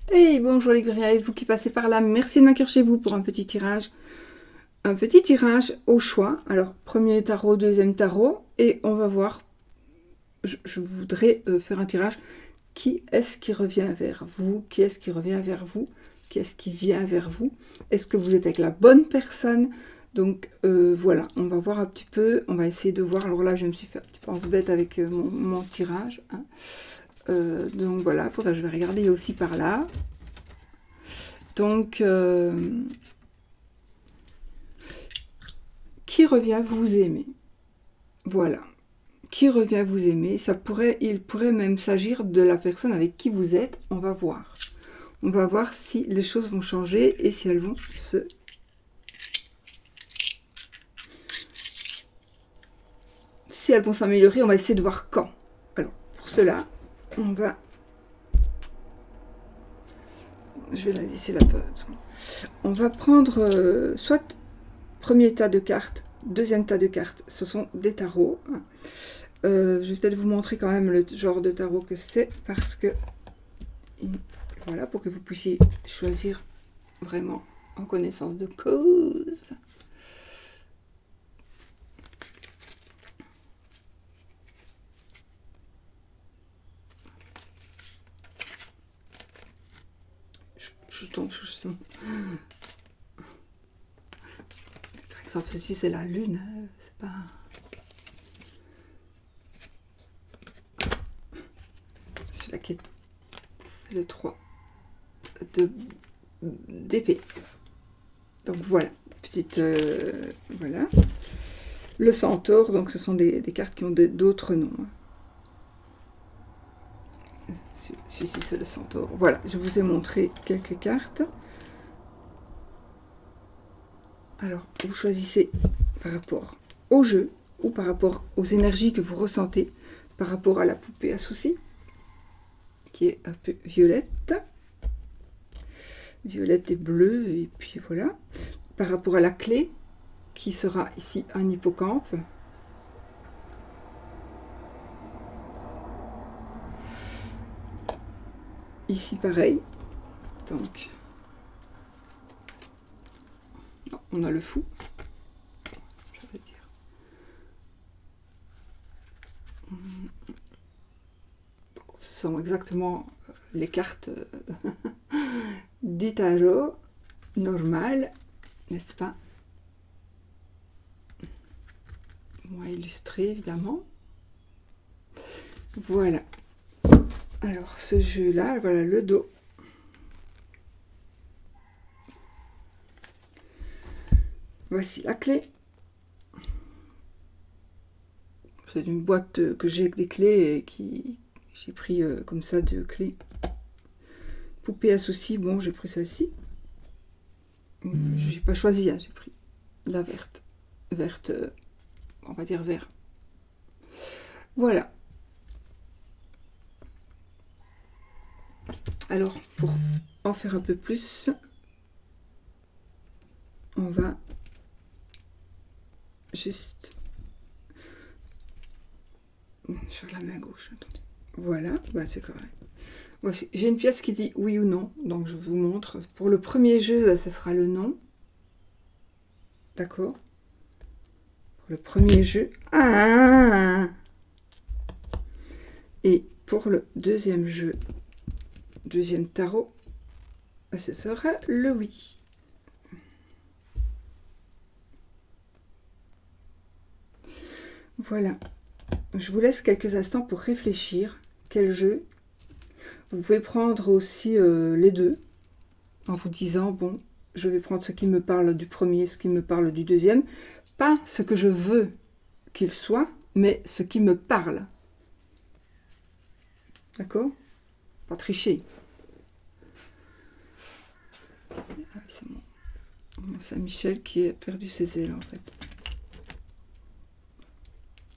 Hey, bonjour les guerriers, vous qui passez par là, merci de m'accueillir chez vous pour un petit tirage. Un petit tirage au choix. Alors, premier tarot, deuxième tarot, et on va voir. Je voudrais faire un tirage. Qui est-ce qui revient vers vous? Qui est-ce qui revient vers vous? Qui est-ce qui vient vers vous? Est-ce que vous êtes avec la bonne personne? Donc voilà, on va voir un petit peu, on va essayer de voir. Alors là, je me suis fait un petit pense bête avec mon tirage. Hein. Donc voilà, pour ça je vais regarder aussi par là. Donc, qui revient vous aimer? Voilà. Qui revient vous aimer? Il pourrait même s'agir de la personne avec qui vous êtes. On va voir. On va voir si les choses vont changer et si elles vont se... Si elles vont s'améliorer, on va essayer de voir quand. Alors, pour cela, on va... Je vais la laisser là. On va prendre soit premier tas de cartes, deuxième tas de cartes. Ce sont des tarots. Je vais peut-être vous montrer quand même le genre de tarot que c'est parce que voilà, pour que vous puissiez choisir vraiment en connaissance de cause. Je tombe justement. Par exemple, ceci c'est la lune, c'est pas. Celui-là qui est. C'est le 3 d'épée. Donc voilà, petite. Voilà. Le centaure, donc ce sont des cartes qui ont d'autres noms. Celui-ci c'est le centaure. Voilà, je vous ai montré quelques cartes. Alors, vous choisissez par rapport au jeu ou par rapport aux énergies que vous ressentez, par rapport à la poupée à soucis, qui est un peu violette. Violette et bleue, et puis voilà. Par rapport à la clé, qui sera ici un hippocampe. Ici pareil. Donc, on a le fou. Je vais dire. Ce sont exactement les cartes du tarot normal, n'est-ce pas? Moins illustré évidemment. Voilà. Alors ce jeu-là, voilà le dos. Voici la clé. C'est une boîte que j'ai avec des clés et qui j'ai pris comme ça 2 clés. Poupée à soucis, bon j'ai pris celle-ci. J'ai pas choisi, hein, j'ai pris la verte. Verte, on va dire vert. Voilà. Alors pour en faire un peu plus, on va juste sur la main gauche. Attendez. Voilà, bah c'est correct. Voici. J'ai une pièce qui dit oui ou non, donc je vous montre. Pour le premier jeu, ce sera le non. D'accord. Pour le premier jeu. Ah. Et pour le deuxième jeu, deuxième tarot, ce sera le oui. Voilà. Je vous laisse quelques instants pour réfléchir. Quel jeu? Vous pouvez prendre aussi les deux, en vous disant, bon, je vais prendre ce qui me parle du premier, ce qui me parle du deuxième. Pas ce que je veux qu'il soit, mais ce qui me parle. D'accord? Pas tricher. Ah, c'est mon Saint-Michel qui a perdu ses ailes, en fait.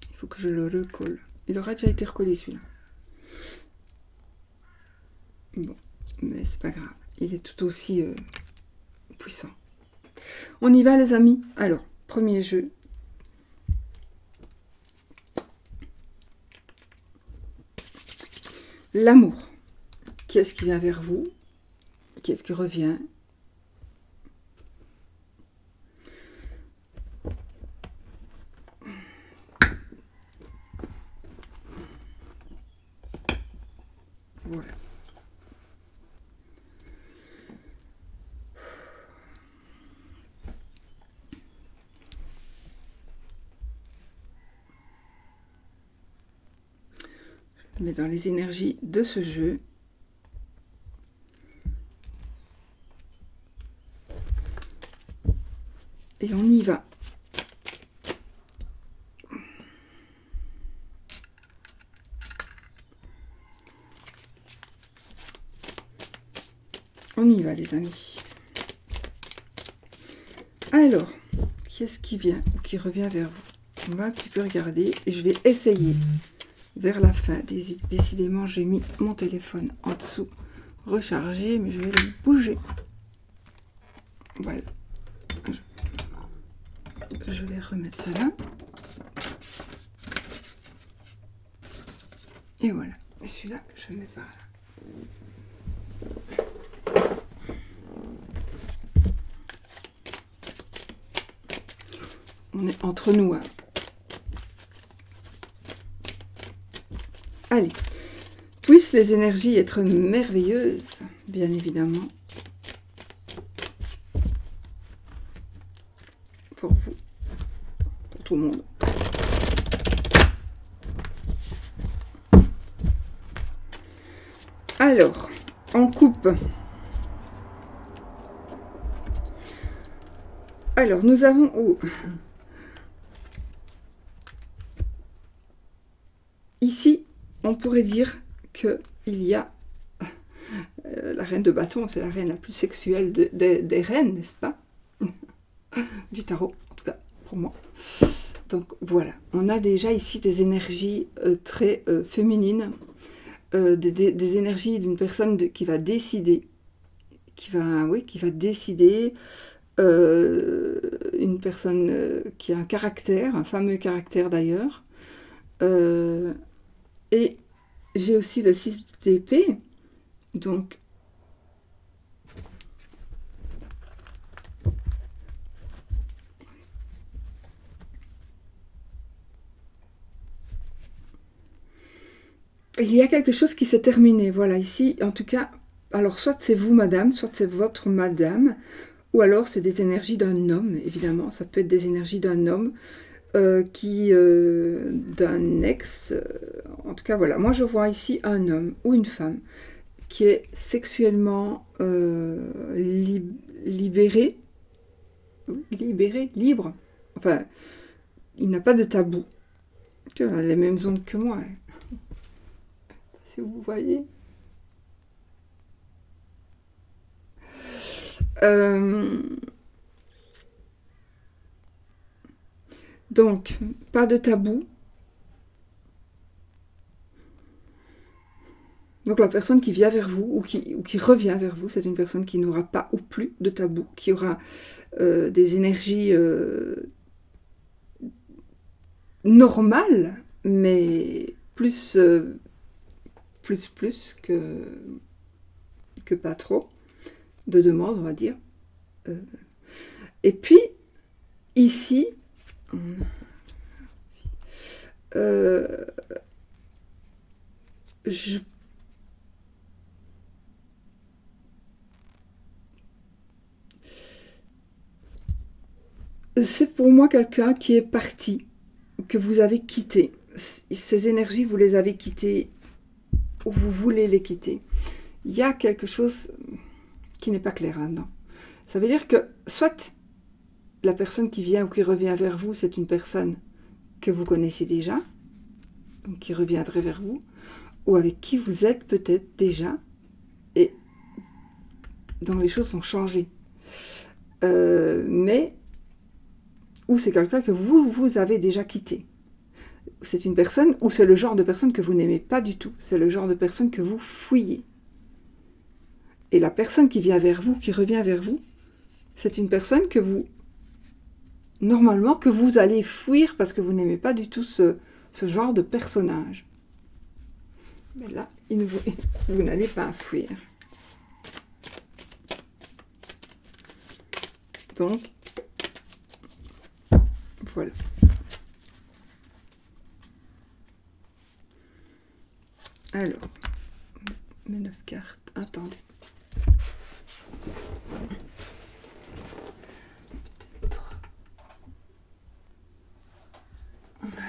Il faut que je le recolle. Il aura déjà été recollé, celui-là. Bon, mais c'est pas grave. Il est tout aussi puissant. On y va, les amis. Alors, premier jeu. L'amour. Qui est-ce qui vient vers vous? Qu'est-ce qui revient? Voilà. Je mets dans les énergies de ce jeu. Et on y va. On y va les amis. Alors, qu'est-ce qui vient ou qui revient vers vous? On va un petit peu regarder et je vais essayer vers la fin. Décidément, j'ai mis mon téléphone en dessous, rechargé, mais je vais le bouger. Voilà. Je vais remettre cela. Et voilà. Et celui-là, je le mets par là. On est entre nous. Hein. Allez. Puissent les énergies être merveilleuses, bien évidemment. Pour vous. Pour tout le monde. Alors, on coupe. Alors, nous avons... Oh. Ici, on pourrait dire qu'il y a... la reine de bâton, c'est la reine la plus sexuelle des reines, n'est-ce pas? Du tarot, en tout cas, pour moi. Donc, voilà. On a déjà ici des énergies très féminines. Des énergies d'une personne qui va décider, qui va décider, une personne qui a un caractère, un fameux caractère d'ailleurs, et j'ai aussi le 6 d'épée, donc il y a quelque chose qui s'est terminé, voilà, ici, en tout cas, alors soit c'est vous, madame, soit c'est votre madame, ou alors c'est des énergies d'un homme, évidemment, ça peut être des énergies d'un homme, d'un ex, en tout cas, voilà, moi je vois ici un homme ou une femme qui est sexuellement libéré, libre, enfin, il n'a pas de tabou, tu vois, les mêmes ondes que moi, si vous voyez. Donc, pas de tabou. Donc la personne qui vient vers vous ou qui revient vers vous, c'est une personne qui n'aura pas ou plus de tabou, qui aura des énergies normales, mais plus que pas trop de demandes, on va dire. Et puis, ici, c'est pour moi quelqu'un qui est parti, que vous avez quitté. Ces énergies, vous les avez quittées ou vous voulez les quitter. Il y a quelque chose qui n'est pas clair là-dedans. Ça veut dire que soit la personne qui vient ou qui revient vers vous, c'est une personne que vous connaissez déjà, donc qui reviendrait vers vous, ou avec qui vous êtes peut-être déjà, et dont les choses vont changer. Mais, ou c'est quelqu'un que vous avez déjà quitté. C'est une personne, ou c'est le genre de personne que vous n'aimez pas du tout. C'est le genre de personne que vous fuyez. Et la personne qui vient vers vous, qui revient vers vous, c'est une personne que vous, normalement, que vous allez fuir parce que vous n'aimez pas du tout ce genre de personnage. Mais là, vous n'allez pas fuir. Donc, voilà. Alors, mes 9 cartes. Attendez. Peut-être. Voilà.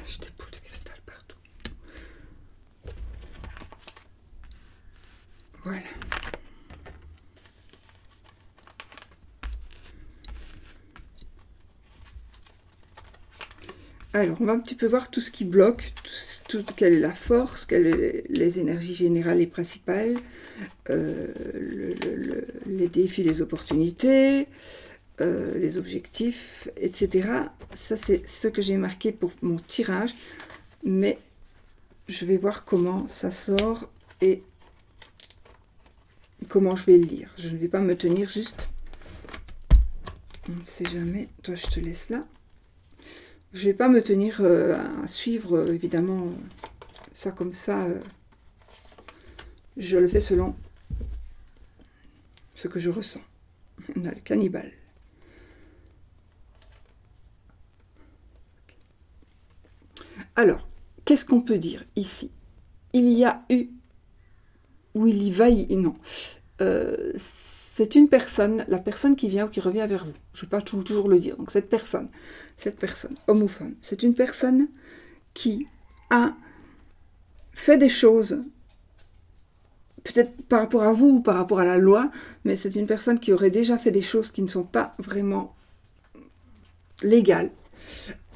J'ai des boules de cristal partout. Voilà. Alors, on va un petit peu voir tout ce qui bloque, quelle est la force, quelles sont les énergies générales et principales, les défis, les opportunités, les objectifs, etc. Ça, c'est ce que j'ai marqué pour mon tirage, mais je vais voir comment ça sort et comment je vais le lire. Je ne vais pas me tenir juste. On ne sait jamais. Toi, je te laisse là. Je ne vais pas me tenir à suivre, évidemment, ça comme ça. Je le fais selon ce que je ressens. On a le cannibale. Alors, qu'est-ce qu'on peut dire ici? Il y a eu, ou il y va, non. C'est une personne, la personne qui vient ou qui revient vers vous. Je ne vais pas toujours le dire. Donc cette personne, homme ou femme, c'est une personne qui a fait des choses, peut-être par rapport à vous ou par rapport à la loi, mais c'est une personne qui aurait déjà fait des choses qui ne sont pas vraiment légales.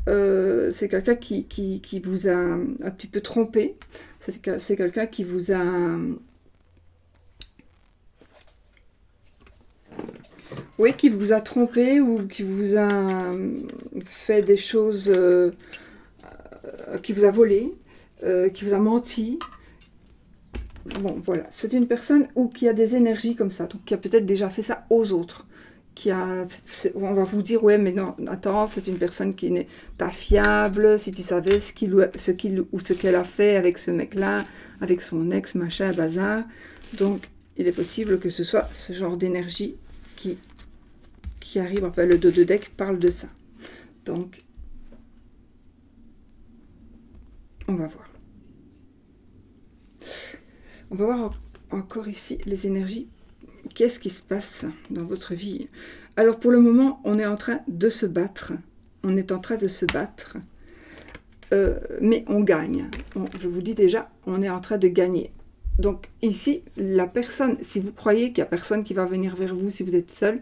C'est quelqu'un qui vous a un petit peu trompé. C'est quelqu'un qui vous a... Oui, qui vous a trompé ou qui vous a fait des choses, qui vous a volé, qui vous a menti. Bon, voilà. C'est une personne qui a des énergies comme ça, donc qui a peut-être déjà fait ça aux autres. On va vous dire, ouais, mais non, attends, c'est une personne qui n'est pas fiable. Si tu savais ce qu'elle a fait avec ce mec-là, avec son ex, machin, bazar. Donc, il est possible que ce soit ce genre d'énergie qui arrive. Enfin, le dos de deck parle de ça. Donc, on va voir. On va voir encore ici les énergies. Qu'est-ce qui se passe dans votre vie? Alors, pour le moment, on est en train de se battre. On est en train de se battre. Mais on gagne. Je vous dis déjà, on est en train de gagner. Donc, ici, la personne, si vous croyez qu'il n'y a personne qui va venir vers vous, si vous êtes seul,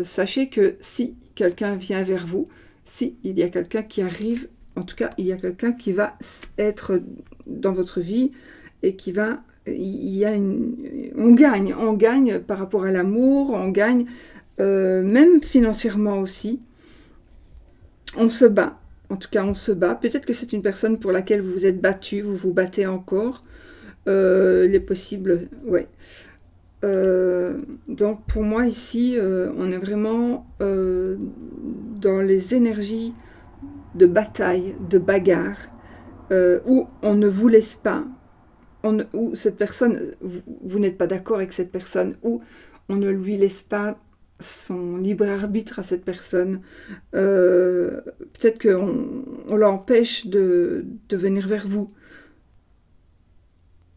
sachez que si quelqu'un vient vers vous, si il y a quelqu'un qui arrive, en tout cas, il y a quelqu'un qui va être dans votre vie et qui va... on gagne par rapport à l'amour, on gagne même financièrement aussi. On se bat, en tout cas on se bat. Peut-être que c'est une personne pour laquelle vous vous êtes battu, vous vous battez encore. Il est possible, ouais. Donc pour moi ici, on est vraiment dans les énergies de bataille, de bagarre, où on ne vous laisse pas. Où cette personne, vous n'êtes pas d'accord avec cette personne, ou on ne lui laisse pas son libre arbitre à cette personne. Peut-être qu'on l'empêche de venir vers vous.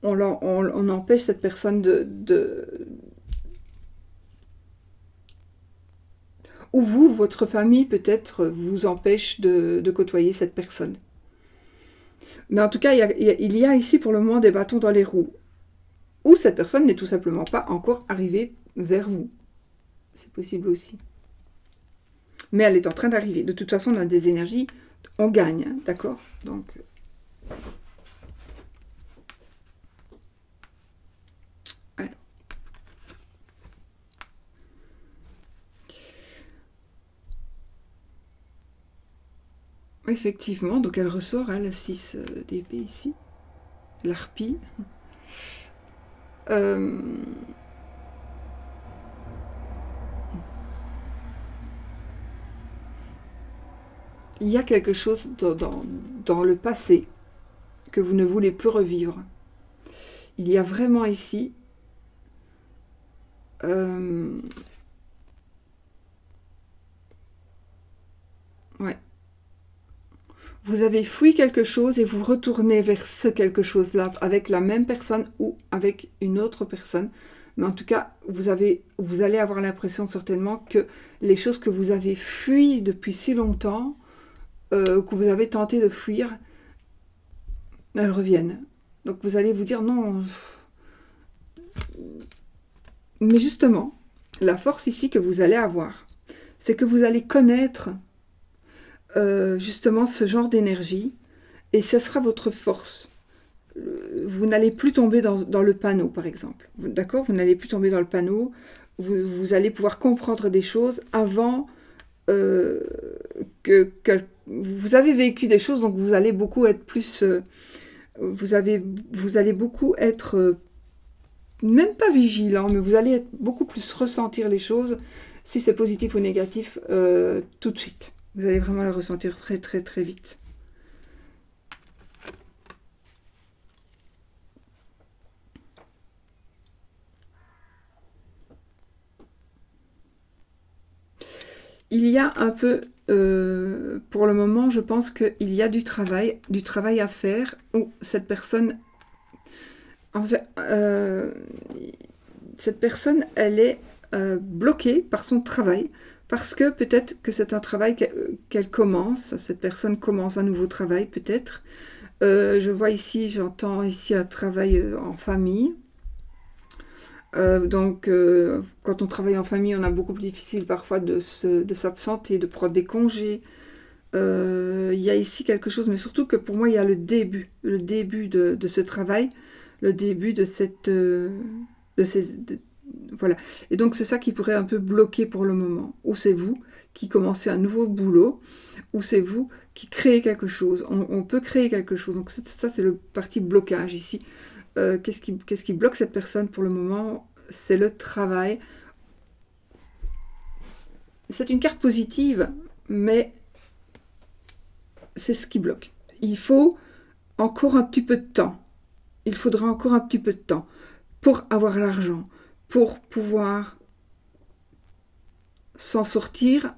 On empêche cette personne ou vous, votre famille, peut-être, vous empêche de côtoyer cette personne. Mais en tout cas, il y a ici pour le moment des bâtons dans les roues. Ou cette personne n'est tout simplement pas encore arrivée vers vous. C'est possible aussi. Mais elle est en train d'arriver. De toute façon, on a des énergies, on gagne, hein, d'accord? Donc... alors. Effectivement, donc elle ressort, hein, la 6 d'épée ici. L'harpie. Il y a quelque chose dans le passé que vous ne voulez plus revivre. Il y a vraiment ici ouais. Vous avez fui quelque chose et vous retournez vers ce quelque chose-là avec la même personne ou avec une autre personne. Mais en tout cas, vous allez avoir l'impression certainement que les choses que vous avez fuies depuis si longtemps, que vous avez tenté de fuir, elles reviennent. Donc vous allez vous dire non. Mais justement, la force ici que vous allez avoir, c'est que vous allez connaître justement ce genre d'énergie et ce sera votre force. Vous n'allez plus tomber dans le panneau, par exemple. D'accord? Vous n'allez plus tomber dans le panneau. Vous allez pouvoir comprendre des choses avant que vous avez vécu des choses, donc vous allez beaucoup être plus... vous allez beaucoup être... même pas vigilant, mais vous allez être beaucoup plus ressentir les choses, si c'est positif ou négatif, tout de suite. Vous allez vraiment le ressentir très très très vite. Il y a un peu, pour le moment, je pense qu'il y a du travail à faire, où cette personne, en fait, cette personne, elle est bloquée par son travail, parce que peut-être que c'est un travail qu'elle commence, cette personne commence un nouveau travail peut-être. Je vois ici, j'entends ici un travail en famille. Donc, quand on travaille en famille, on a beaucoup plus difficile parfois de s'absenter, de prendre des congés. Il y a ici quelque chose, mais surtout que pour moi, il y a le début de ce travail, le début de cette... voilà. Et donc, c'est ça qui pourrait un peu bloquer pour le moment. Ou c'est vous qui commencez un nouveau boulot, ou c'est vous qui créez quelque chose. On peut créer quelque chose. Donc, ça, c'est le parti blocage ici. Qu'est-ce qui bloque cette personne pour le moment? C'est le travail. C'est une carte positive, mais c'est ce qui bloque. Il faut encore un petit peu de temps. Il faudra encore un petit peu de temps pour avoir l'argent, pour pouvoir s'en sortir.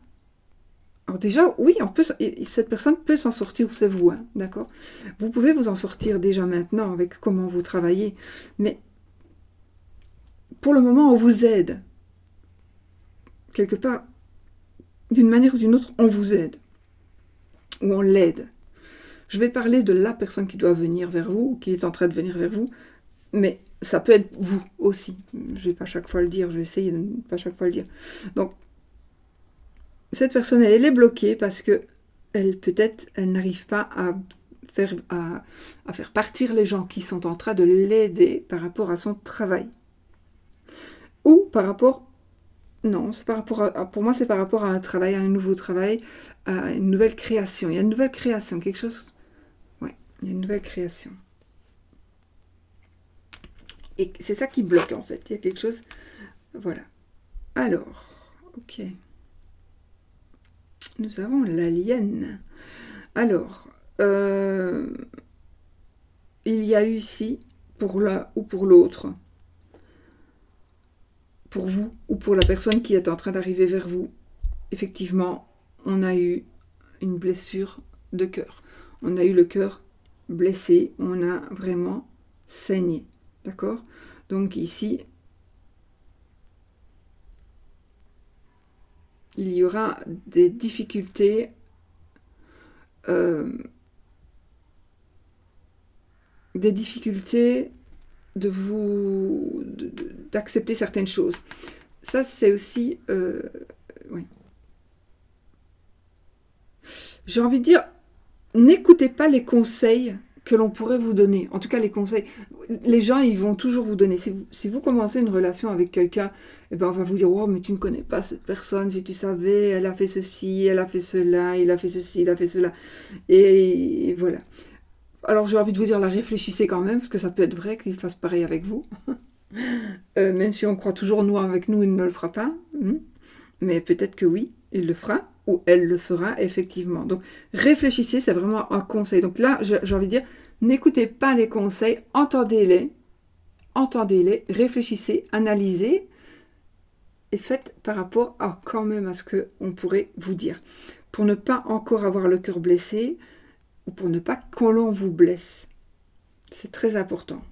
Alors déjà, oui, cette personne peut s'en sortir, c'est vous, hein, d'accord? Vous pouvez vous en sortir déjà maintenant avec comment vous travaillez, mais pour le moment, on vous aide. Quelque part, d'une manière ou d'une autre, on vous aide. Ou on l'aide. Je vais parler de la personne qui doit venir vers vous, ou qui est en train de venir vers vous, mais ça peut être vous aussi. Je ne vais pas chaque fois le dire, je vais essayer de ne pas chaque fois le dire. Donc, cette personne, elle est bloquée parce que peut-être, elle n'arrive pas à faire partir les gens qui sont en train de l'aider par rapport à son travail. Ou par rapport... Non, c'est par rapport pour moi, c'est par rapport à un travail, à un nouveau travail, à une nouvelle création. Il y a une nouvelle création, quelque chose... Ouais, il y a une nouvelle création. Et c'est ça qui bloque, en fait. Il y a quelque chose... Voilà. Alors, ok. Nous avons l'alien. Alors, il y a eu ici, pour l'un ou pour l'autre, pour vous ou pour la personne qui est en train d'arriver vers vous, effectivement, on a eu une blessure de cœur. On a eu le cœur blessé, on a vraiment saigné. D'accord? Donc ici, il y aura des difficultés d'accepter certaines choses. Ça, c'est aussi... oui. J'ai envie de dire, n'écoutez pas les conseils que l'on pourrait vous donner. En tout cas, les conseils... Les gens, ils vont toujours vous donner. Si vous commencez une relation avec quelqu'un, eh ben, on va vous dire, oh, mais tu ne connais pas cette personne, si tu savais, elle a fait ceci, elle a fait cela, il a fait ceci, il a fait cela. Et voilà. Alors, j'ai envie de vous dire, la réfléchissez quand même, parce que ça peut être vrai qu'il fasse pareil avec vous. Même si on croit toujours, nous, avec nous, il ne le fera pas. Mais peut-être que oui, il le fera. ou elle le fera effectivement. Donc réfléchissez, c'est vraiment un conseil. Donc là, j'ai envie de dire, n'écoutez pas les conseils, entendez-les, réfléchissez, analysez, et faites par rapport à quand même à ce qu'on pourrait vous dire. Pour ne pas encore avoir le cœur blessé, ou pour ne pas que l'on vous blesse. C'est très important.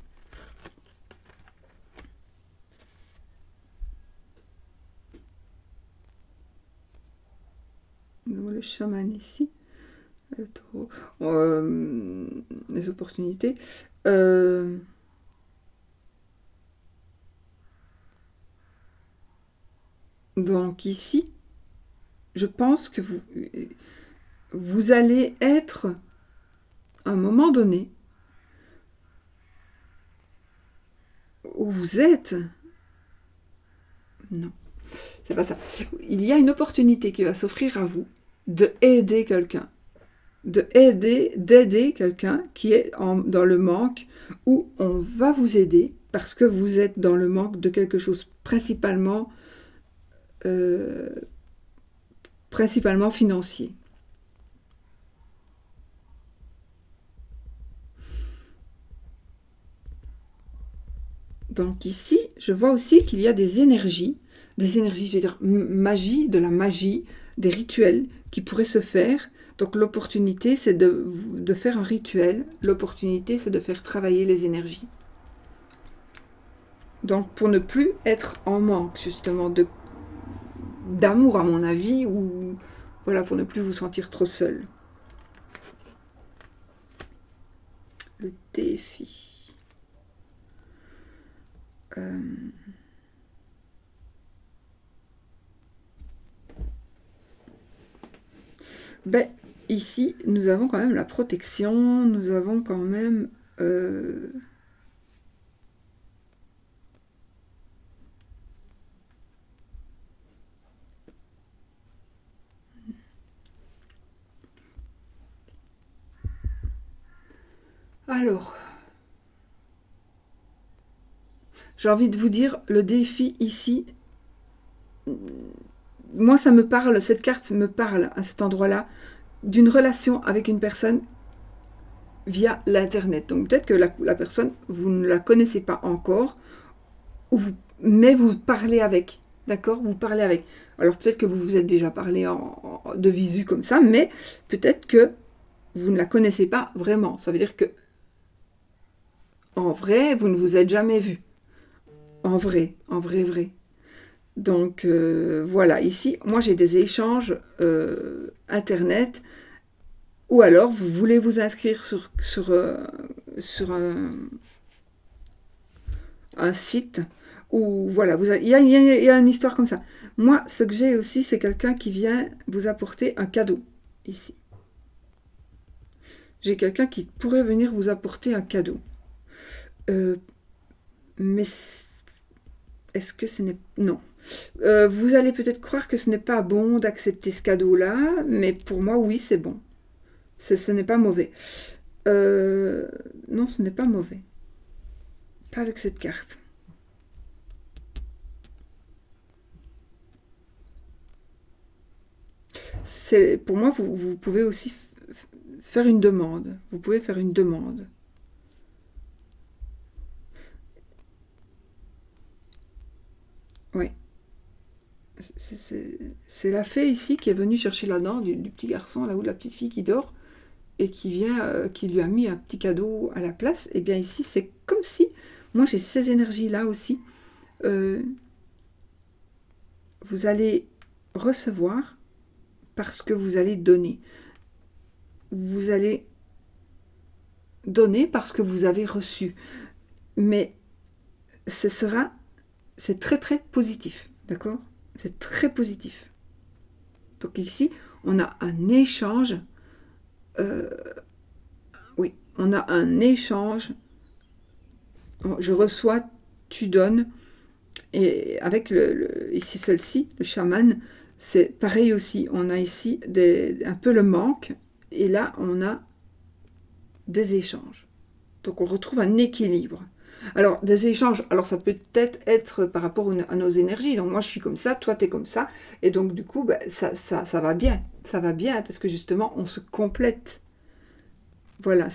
Le chaman ici. Les opportunités. Donc ici, je pense que vous allez être, à un moment donné, où vous êtes... Non, c'est pas ça. Il y a une opportunité qui va s'offrir à vous de aider quelqu'un. D'aider quelqu'un qui est dans le manque, où on va vous aider parce que vous êtes dans le manque de quelque chose, principalement financier. Donc ici, je vois aussi qu'il y a des énergies, je veux dire magie, de la magie, des rituels qui pourraient se faire. Donc l'opportunité, c'est de faire un rituel. L'opportunité, c'est de faire travailler les énergies. Donc pour ne plus être en manque, justement, d'amour, à mon avis, ou voilà, pour ne plus vous sentir trop seul. Le défi. Ben, ici, nous avons quand même la protection, nous avons quand même... Alors, j'ai envie de vous dire, le défi ici, moi ça me parle, cette carte me parle à cet endroit-là, d'une relation avec une personne via l'internet. Donc peut-être que la personne, vous ne la connaissez pas encore, mais vous parlez avec, d'accord? Vous parlez avec. Alors peut-être que vous vous êtes déjà parlé de visu comme ça, mais peut-être que vous ne la connaissez pas vraiment. Ça veut dire que en vrai, vous ne vous êtes jamais vu. En vrai. Donc voilà, ici, moi j'ai des échanges internet, ou alors vous voulez vous inscrire sur un site, ou voilà, il y a une histoire comme ça. Moi, ce que j'ai aussi, c'est quelqu'un qui vient vous apporter un cadeau, ici. J'ai quelqu'un qui pourrait venir vous apporter un cadeau. Mais est-ce que ce n'est... Non. Vous allez peut-être croire que ce n'est pas bon d'accepter ce cadeau-là, mais pour moi, oui, c'est bon. Ce n'est pas mauvais. Non, ce n'est pas mauvais. Pas avec cette carte. Pour moi, vous pouvez aussi faire une demande. Vous pouvez faire une demande. Oui. C'est la fée ici qui est venue chercher la dent du petit garçon, là où la petite fille qui dort, et qui vient, qui lui a mis un petit cadeau à la place. Et bien ici, c'est comme si, moi j'ai ces énergies-là aussi, vous allez recevoir parce que vous allez donner. Vous allez donner parce que vous avez reçu. Mais c'est très très positif, d'accord? C'est très positif. Donc ici, on a un échange. Oui, on a un échange. Je reçois, tu donnes. Et avec ici celle-ci, le chaman, c'est pareil aussi. On a ici un peu le manque. Et là, on a des échanges. Donc on retrouve un équilibre. Alors, des échanges, alors ça peut peut-être être par rapport à nos énergies. Donc, moi, je suis comme ça, toi, tu es comme ça. Et donc, du coup, ben, ça va bien. Ça va bien parce que justement, on se complète. Voilà,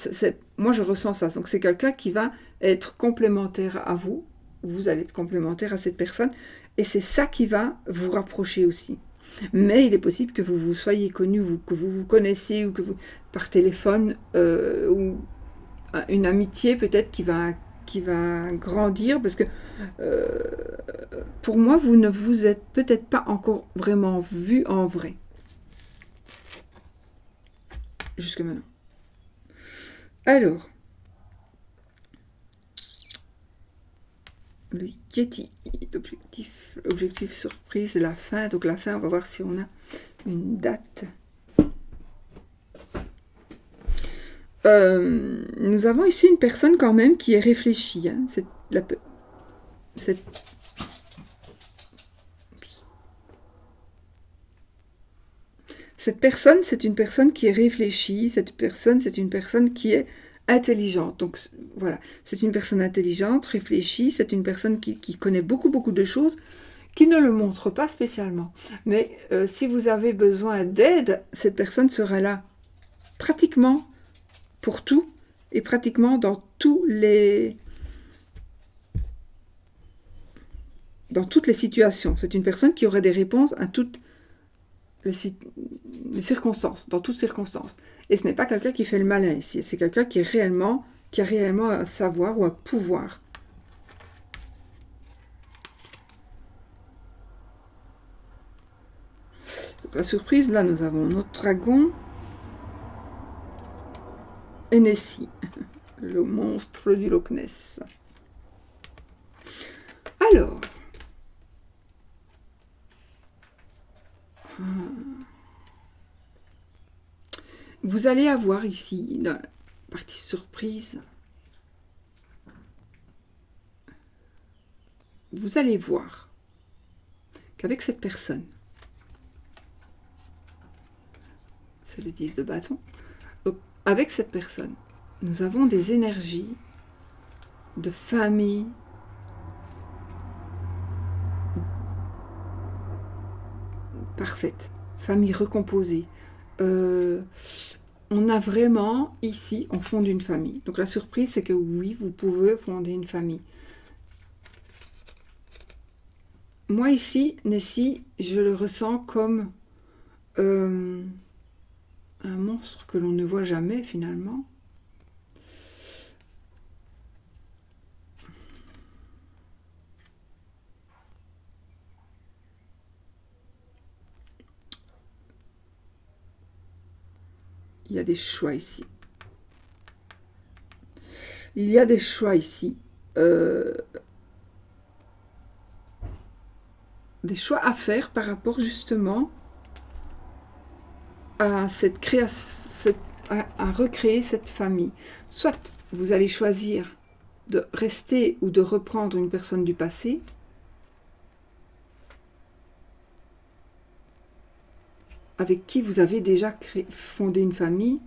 moi, je ressens ça. Donc, c'est quelqu'un qui va être complémentaire à vous. Vous allez être complémentaire à cette personne. Et c'est ça qui va vous rapprocher aussi. Mais il est possible que vous vous soyez connus, que vous vous connaissiez, ou que vous, par téléphone, ou une amitié peut-être qui va grandir, parce que euh, pour moi, vous ne vous êtes peut-être pas encore vraiment vu en vrai, jusque maintenant. Alors, le Yeti, objectif surprise, la fin. Donc la fin, on va voir si on a une date. Nous avons ici une personne quand même qui est réfléchie. Hein. Cette personne, c'est une personne qui est réfléchie. Cette personne, c'est une personne qui est intelligente. Donc voilà, c'est une personne intelligente, réfléchie. C'est une personne qui connaît beaucoup, beaucoup de choses, qui ne le montre pas spécialement. Mais si vous avez besoin d'aide, cette personne sera là pratiquement pour tout et pratiquement dans toutes les situations. C'est une personne qui aurait des réponses à toutes les circonstances, dans toutes circonstances. Et ce n'est pas quelqu'un qui fait le malin ici, c'est quelqu'un qui a réellement un savoir ou un pouvoir. Donc, la surprise, là, nous avons notre dragon et Nessie, le monstre du Loch Ness. Alors, vous allez avoir ici, dans la partie surprise, vous allez voir qu'avec cette personne, c'est le 10 de bâton, donc, avec cette personne, nous avons des énergies de famille, parfaite, famille recomposée. On a vraiment, ici, on fonde une famille. Donc la surprise, c'est que oui, vous pouvez fonder une famille. Moi ici, Nessie, je le ressens comme un monstre que l'on ne voit jamais finalement. Il y a des choix ici. Il y a des choix ici. Des choix à faire par rapport justement à cette création, à recréer cette famille. Soit vous allez choisir de rester ou de reprendre une personne du passé, avec qui vous avez déjà fondé une famille,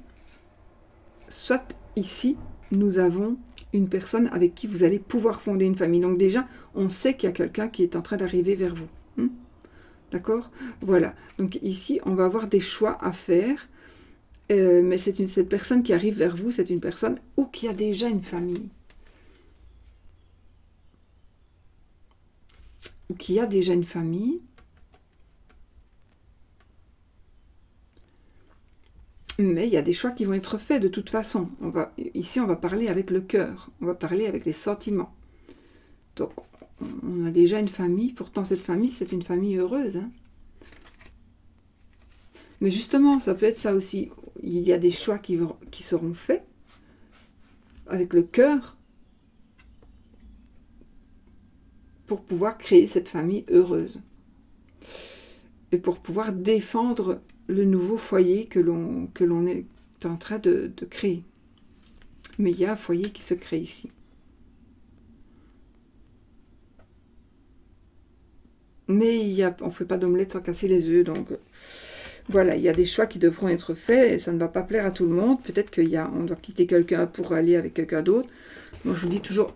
soit ici, nous avons une personne avec qui vous allez pouvoir fonder une famille. Donc déjà, on sait qu'il y a quelqu'un qui est en train d'arriver vers vous. D'accord? Voilà. Donc ici, on va avoir des choix à faire. Mais cette personne qui arrive vers vous, c'est une personne ou qui a déjà une famille. Ou qui a déjà une famille. Mais il y a des choix qui vont être faits de toute façon. Ici, on va parler avec le cœur. On va parler avec les sentiments. Donc, on a déjà une famille. Pourtant, cette famille, c'est une famille heureuse. Hein. Mais justement, ça peut être ça aussi. Il y a des choix qui seront faits avec le cœur pour pouvoir créer cette famille heureuse. Et pour pouvoir défendre le nouveau foyer que l'on est en train de créer. Mais il y a un foyer qui se crée ici. Mais on ne fait pas d'omelette sans casser les œufs, donc Voilà, il y a des choix qui devront être faits et ça ne va pas plaire à tout le monde. Peut-être on doit quitter quelqu'un pour aller avec quelqu'un d'autre. Moi, je vous dis toujours,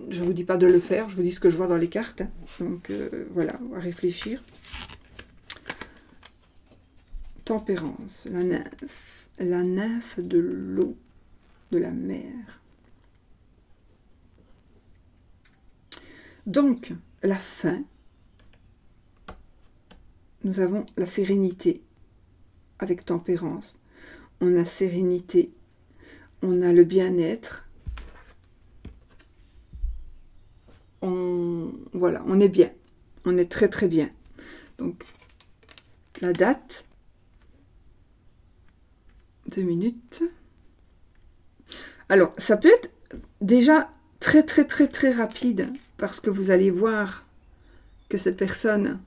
je vous dis pas de le faire, je vous dis ce que je vois dans les cartes. Hein. Donc, voilà, on va réfléchir. Tempérance, la nymphe de l'eau, de la mer. Donc, la fin, nous avons la sérénité avec tempérance. On a sérénité, on a le bien-être. Voilà, on est bien. On est très très bien. Donc, la date, 2 minutes. Alors, ça peut être déjà très très très très rapide parce que vous allez voir que cette personne,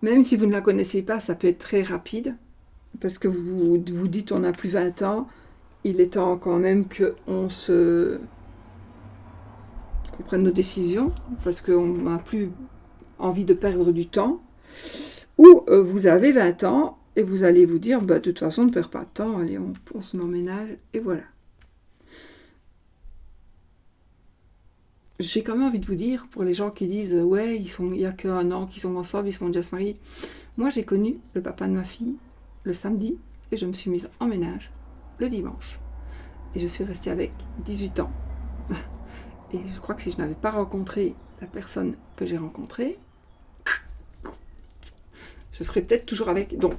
même si vous ne la connaissez pas, ça peut être très rapide parce que vous vous dites on n'a plus 20 ans, il est temps quand même qu'on prenne nos décisions parce qu'on n'a plus envie de perdre du temps. Ou vous avez 20 ans et vous allez vous dire, bah, de toute façon, on ne perd pas de temps, allez, on se met en ménage, et voilà. J'ai quand même envie de vous dire, pour les gens qui disent, ouais, il n'y a qu'un an qu'ils sont ensemble, ils sont déjà se marier. Moi, j'ai connu le papa de ma fille le samedi, et je me suis mise en ménage le dimanche. Et je suis restée avec 18 ans. Et je crois que si je n'avais pas rencontré la personne que j'ai rencontrée, je serais peut-être toujours avec. Donc,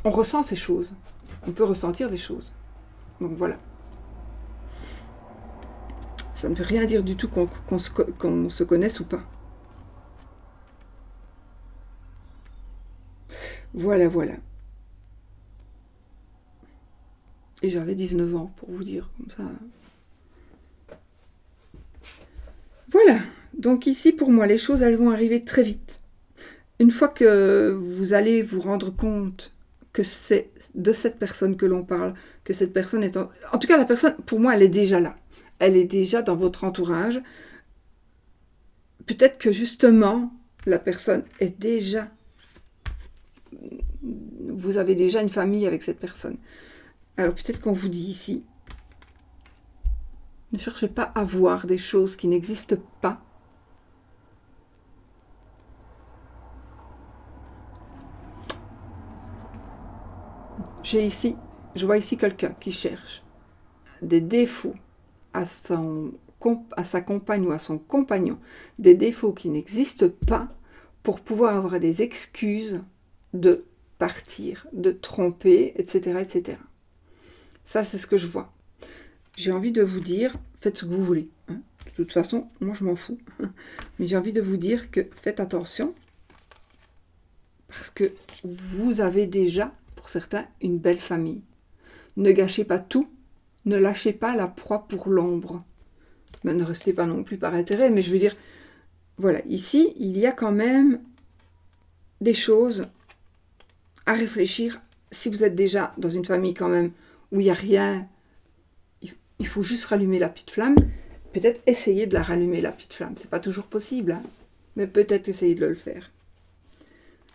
on ressent ces choses. On peut ressentir des choses. Donc voilà. Ça ne veut rien dire du tout qu'on se connaisse ou pas. Voilà, voilà. Et j'avais 19 ans, pour vous dire, comme ça. Voilà. Donc ici, pour moi, les choses, elles vont arriver très vite. Une fois que vous allez vous rendre compte que c'est de cette personne que l'on parle, que cette personne est... En tout cas, la personne, pour moi, elle est déjà là. Elle est déjà dans votre entourage. Peut-être que justement, la personne est déjà... Vous avez déjà une famille avec cette personne. Alors peut-être qu'on vous dit ici, ne cherchez pas à voir des choses qui n'existent pas. Je vois ici quelqu'un qui cherche des défauts à sa compagne ou à son compagnon, des défauts qui n'existent pas pour pouvoir avoir des excuses de partir, de tromper, etc. etc. Ça, c'est ce que je vois. J'ai envie de vous dire, faites ce que vous voulez. Hein. De toute façon, moi, je m'en fous. Mais j'ai envie de vous dire que faites attention parce que vous avez déjà, pour certains, une belle famille. Ne gâchez pas tout. Ne lâchez pas la proie pour l'ombre. Ben, ne restez pas non plus par intérêt, mais je veux dire, voilà, ici, il y a quand même des choses à réfléchir. Si vous êtes déjà dans une famille quand même où il n'y a rien, il faut juste rallumer la petite flamme. Peut-être essayer de la rallumer, la petite flamme. C'est pas toujours possible, hein, mais peut-être essayer de le faire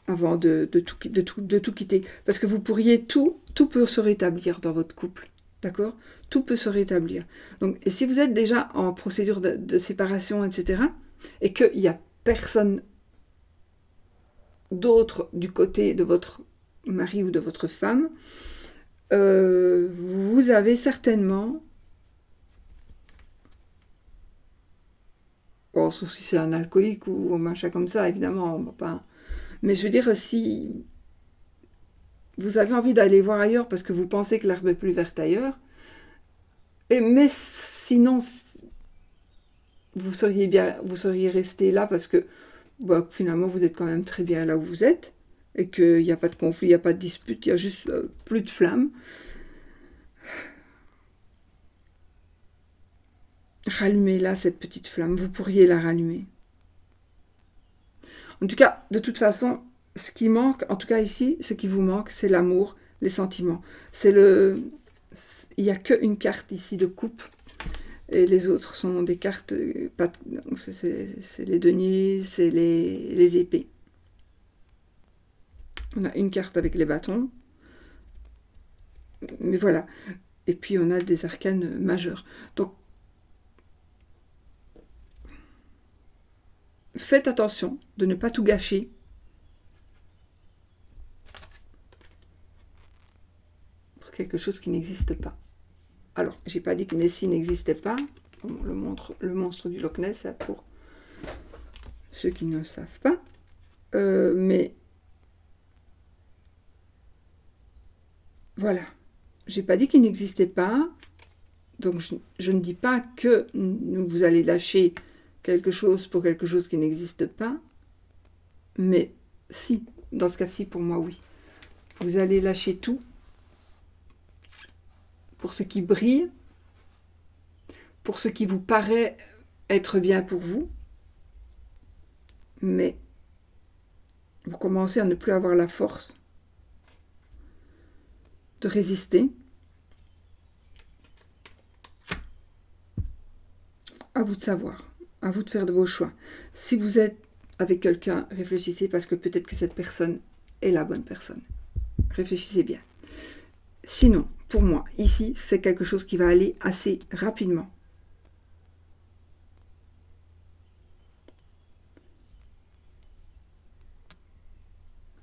avant de tout quitter. Parce que vous pourriez tout peut se rétablir dans votre couple. D'accord? Tout peut se rétablir. Donc, et si vous êtes déjà en procédure de séparation, etc., et qu'il n'y a personne d'autre du côté de votre mari ou de votre femme, vous avez certainement, bon, sauf si c'est un alcoolique ou un machin comme ça, évidemment, on va pas... Mais je veux dire, si vous avez envie d'aller voir ailleurs parce que vous pensez que l'herbe est plus verte ailleurs, mais sinon, vous seriez resté là parce que bah, finalement, vous êtes quand même très bien là où vous êtes, et qu'il n'y a pas de conflit, il n'y a pas de dispute, il y a juste plus de flammes. Rallumez-la, cette petite flamme, vous pourriez la rallumer. En tout cas, de toute façon, ce qui manque, en tout cas ici, ce qui vous manque, c'est l'amour, les sentiments. Il n'y a qu'une carte ici de coupe. Et les autres sont des cartes, c'est les deniers, c'est les épées. On a une carte avec les bâtons. Mais voilà. Et puis on a des arcanes majeurs. Donc, faites attention de ne pas tout gâcher. Pour quelque chose qui n'existe pas. Alors, j'ai pas dit que Nessie n'existait pas. Le monstre du Loch Ness, pour ceux qui ne le savent pas. Mais voilà. J'ai pas dit qu'il n'existait pas. Donc, je ne dis pas que vous allez lâcher quelque chose pour quelque chose qui n'existe pas. Mais si, dans ce cas-ci, pour moi, oui. Vous allez lâcher tout pour ce qui brille, pour ce qui vous paraît être bien pour vous, mais vous commencez à ne plus avoir la force de résister. À vous de savoir, à vous de faire de vos choix. Si vous êtes avec quelqu'un, réfléchissez parce que peut-être que cette personne est la bonne personne. Réfléchissez bien. Sinon, pour moi, ici, c'est quelque chose qui va aller assez rapidement.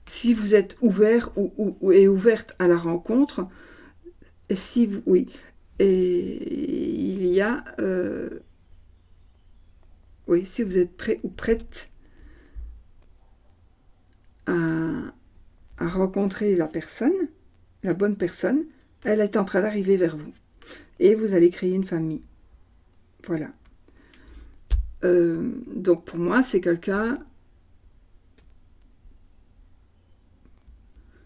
Si vous êtes ouvert ou est ouverte à la rencontre, et si vous, oui, et il y a, oui, si vous êtes prêt ou prête à rencontrer la personne, la bonne personne, elle est en train d'arriver vers vous. Et vous allez créer une famille. Voilà. Donc pour moi, c'est quelqu'un...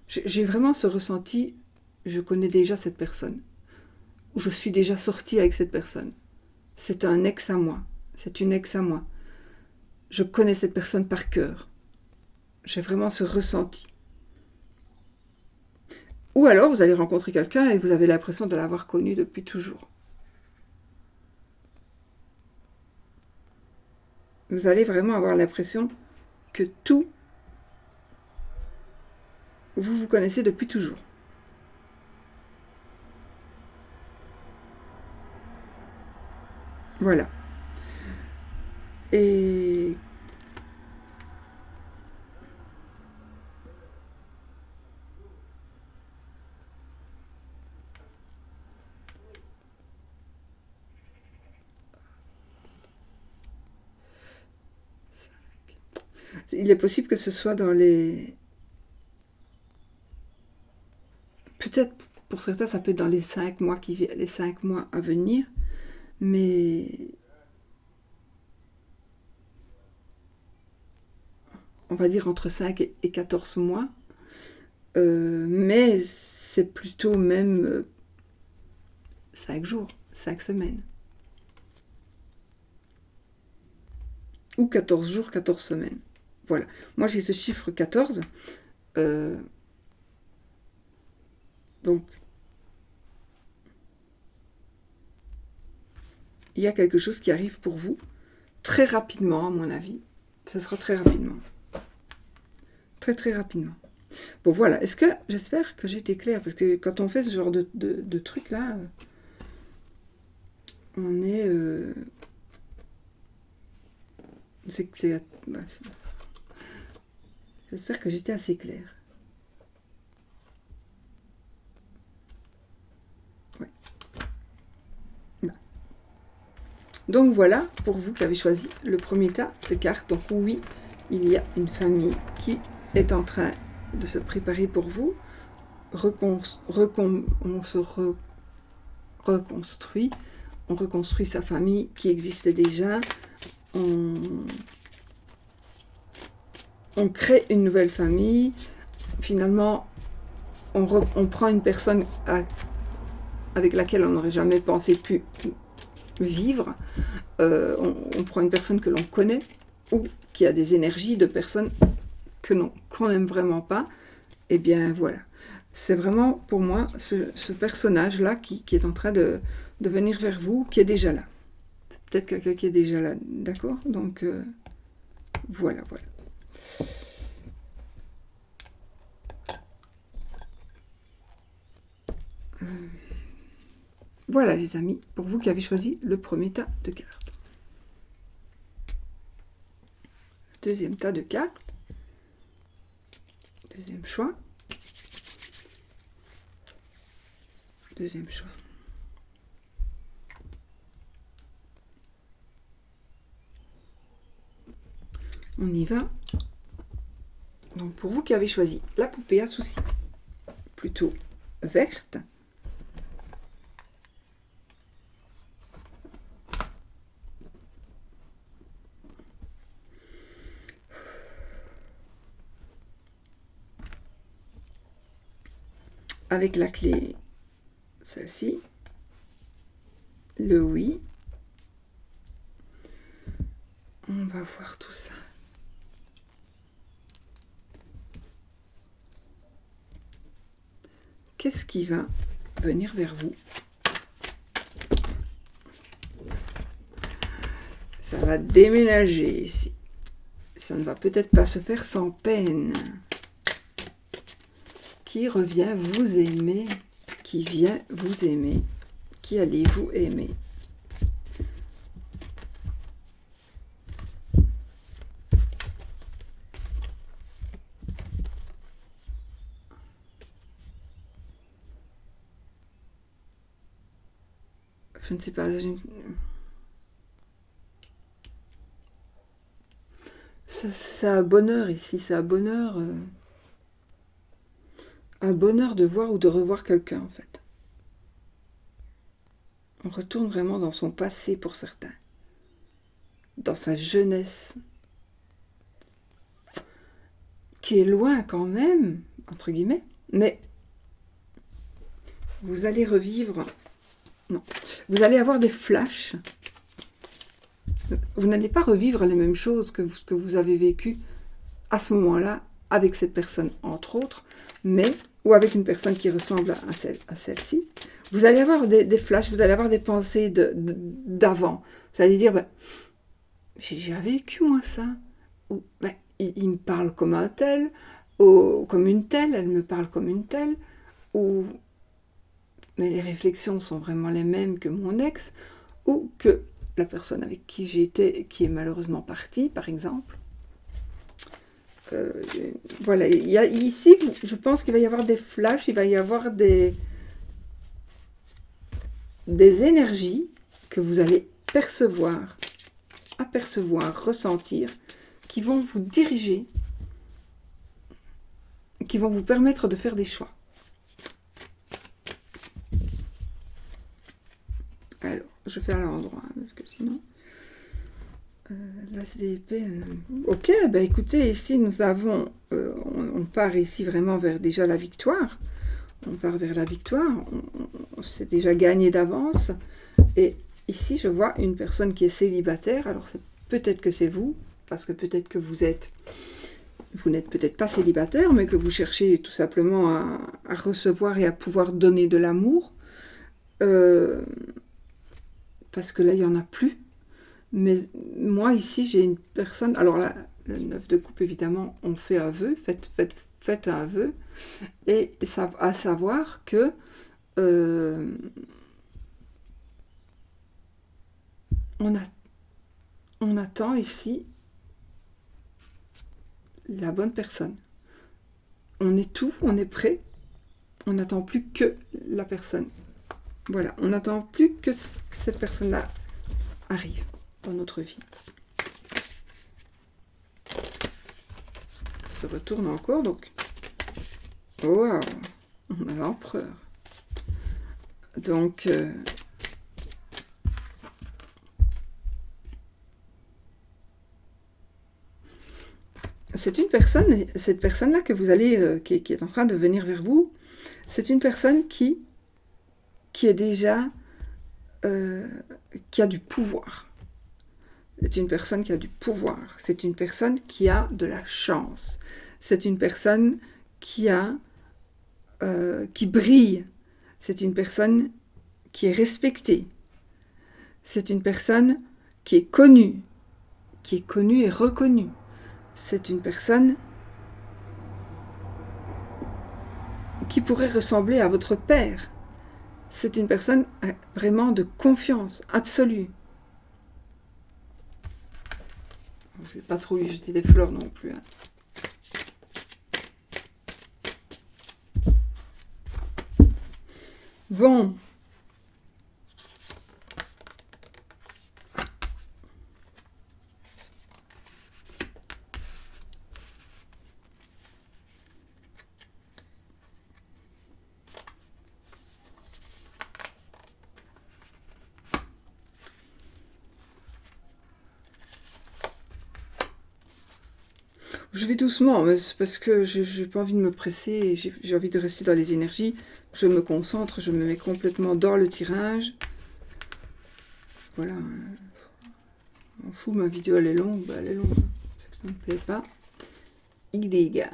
J'ai vraiment ce ressenti, je connais déjà cette personne. Ou je suis déjà sortie avec cette personne. C'est un ex à moi. C'est une ex à moi. Je connais cette personne par cœur. J'ai vraiment ce ressenti. Ou alors, vous allez rencontrer quelqu'un et vous avez l'impression de l'avoir connu depuis toujours. Vous allez vraiment avoir l'impression que tout, vous connaissez depuis toujours. Voilà. Et... il est possible que ce soit dans les... Peut-être pour certains, ça peut être dans les 5 mois les 5 mois à venir, mais on va dire entre 5 et 14 mois. Mais c'est plutôt même 5 jours, 5 semaines. Ou 14 jours, 14 semaines. Voilà. Moi, j'ai ce chiffre 14. Donc, il y a quelque chose qui arrive pour vous très rapidement, à mon avis. Ce sera très rapidement. Très, très rapidement. Bon, voilà. J'espère que j'ai été claire, parce que quand on fait ce genre de truc-là, on est... j'espère que j'étais assez claire. Ouais. Donc voilà, pour vous qui avez choisi le premier tas de cartes. Donc oui, il y a une famille qui est en train de se préparer pour vous. On se reconstruit. On reconstruit sa famille qui existait déjà. On crée une nouvelle famille. Finalement, on prend une personne avec laquelle on n'aurait jamais pensé pu vivre. On prend une personne que l'on connaît ou qui a des énergies de personnes qu'on n'aime vraiment pas. Et bien voilà. C'est vraiment pour moi ce personnage-là qui est en train de venir vers vous, qui est déjà là. peut-être quelqu'un qui est déjà là, d'accord? Donc, voilà. Voilà les amis, pour vous qui avez choisi le premier tas de cartes. Deuxième tas de cartes. Deuxième choix. Deuxième choix. On y va. Donc pour vous qui avez choisi la poupée à soucis, plutôt verte. Avec la clé, celle-ci, le oui. On va voir tout ça. Qu'est-ce qui va venir vers vous? Ça va déménager ici. Ça ne va peut-être pas se faire sans peine. Qui revient vous aimer? Qui vient vous aimer? Qui allez-vous aimer? Je ne sais pas. C'est un bonheur ici, c'est un bonheur de voir ou de revoir quelqu'un en fait. On retourne vraiment dans son passé pour certains, dans sa jeunesse, qui est loin quand même, entre guillemets, mais vous allez revivre, non, vous allez avoir des flashs. Vous n'allez pas revivre les mêmes choses que vous avez vécues à ce moment-là avec cette personne, entre autres, mais ou avec une personne qui ressemble à celle-ci. Vous allez avoir des flashs, vous allez avoir des pensées d'avant. Vous allez dire, ben, j'ai vécu moi ça. Ou, ben, il me parle comme un tel, ou comme une telle, elle me parle comme une telle, ou mais les réflexions sont vraiment les mêmes que mon ex, ou que la personne avec qui j'étais, qui est malheureusement partie, par exemple. Voilà, ici, je pense qu'il va y avoir des flashs, il va y avoir des énergies que vous allez apercevoir, ressentir, qui vont vous diriger, qui vont vous permettre de faire des choix. Alors, je fais à l'endroit, parce que sinon... l'as d'épée... Ok, ben écoutez, ici nous avons... on part ici vraiment vers déjà la victoire. On part vers la victoire. On s'est déjà gagné d'avance. Et ici, je vois une personne qui est célibataire. Alors, peut-être que c'est vous, parce que peut-être que vous n'êtes peut-être pas célibataire, mais que vous cherchez tout simplement à recevoir et à pouvoir donner de l'amour. Parce que là, il n'y en a plus. Mais moi, ici, j'ai une personne... Alors là, le 9 de coupe, évidemment, on fait un vœu. Faites un vœu. Et ça, à savoir que... on attend ici la bonne personne. On est tout, on est prêt. On n'attend plus que la personne. Voilà, on n'attend plus que cette personne-là arrive dans notre vie. Ça se retourne encore, donc... Waouh, on a l'empereur. Donc... c'est une personne, cette personne-là que vous allez, qui est en train de venir vers vous, c'est une personne qui est déjà, qui a du pouvoir. C'est une personne qui a du pouvoir. C'est une personne qui a de la chance. C'est une personne qui brille. C'est une personne qui est respectée. C'est une personne qui est connue et reconnue. C'est une personne qui pourrait ressembler à votre père. C'est une personne vraiment de confiance absolue. Je ne vais pas trop lui jeter des fleurs non plus. Hein. Bon. Je vais doucement, mais c'est parce que j'ai pas envie de me presser, j'ai envie de rester dans les énergies. Je me concentre, je me mets complètement dans le tirage. Voilà. On fout, ma vidéo elle est longue, bah elle est longue. C'est que ça ne me plaît pas. Il dégage.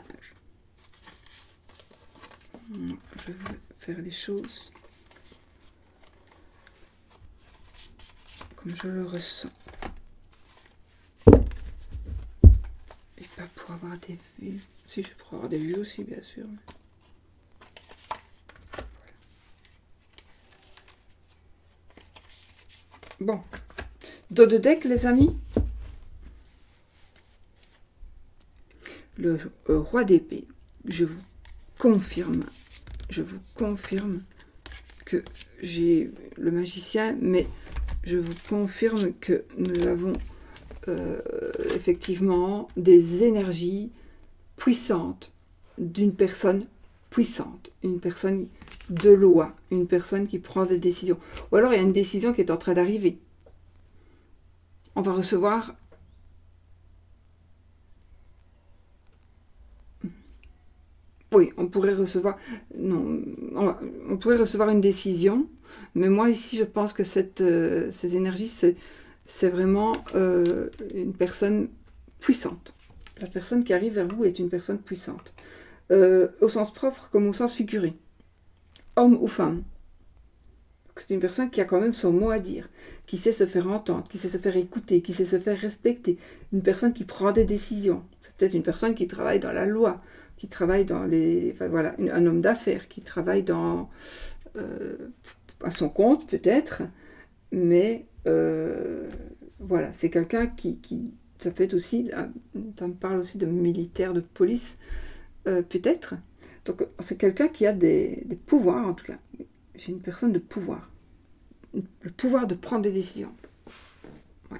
Non, je vais faire les choses comme je le ressens. Et pas pour avoir des vues. Si, je pourrais avoir des vues aussi, bien sûr. Bon. Dos de deck, les amis. Le roi d'épée. Je vous confirme que j'ai le magicien, mais je vous confirme que nous avons effectivement des énergies puissantes d'une personne puissante, une personne de loi, une personne qui prend des décisions. Ou alors il y a une décision qui est en train d'arriver. On va recevoir oui, on pourrait recevoir non, on pourrait recevoir une décision, mais moi ici je pense que ces énergies c'est vraiment une personne puissante. La personne qui arrive vers vous est une personne puissante. Au sens propre comme au sens figuré. Homme ou femme. C'est une personne qui a quand même son mot à dire, qui sait se faire entendre, qui sait se faire écouter, qui sait se faire respecter. Une personne qui prend des décisions. C'est peut-être une personne qui travaille dans la loi, qui travaille dans les... Enfin voilà, un homme d'affaires qui travaille dans... à son compte peut-être, mais voilà, c'est quelqu'un qui... Ça peut être aussi... Ça me parle aussi de militaire, de police, peut-être. Donc c'est quelqu'un qui a des pouvoirs en tout cas. C'est une personne de pouvoir. Le pouvoir de prendre des décisions. Ouais.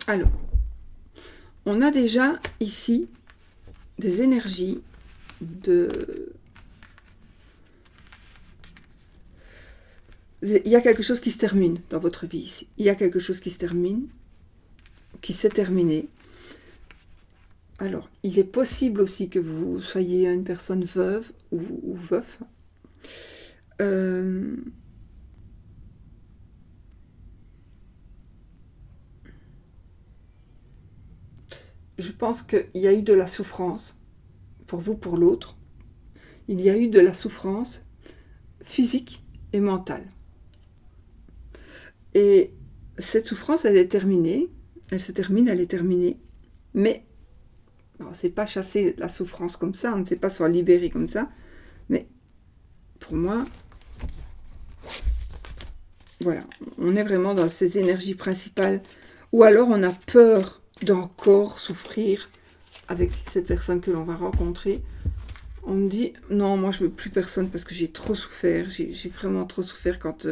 Alors, on a déjà ici des énergies de... Il y a quelque chose qui se termine dans votre vie ici. Il y a quelque chose qui se termine, qui s'est terminé. Alors, il est possible aussi que vous soyez une personne veuve ou veuf. Je pense qu'il y a eu de la souffrance, pour vous, pour l'autre. Il y a eu de la souffrance physique et mentale. Et cette souffrance, elle est terminée. Elle se termine, elle est terminée. Mais, on ne sait pas chasser la souffrance comme ça, on ne sait pas s'en libérer comme ça. Mais, pour moi, voilà, on est vraiment dans ces énergies principales. Ou alors, on a peur d'encore souffrir avec cette personne que l'on va rencontrer. On me dit, non, moi je veux plus personne parce que j'ai trop souffert, j'ai vraiment trop souffert quand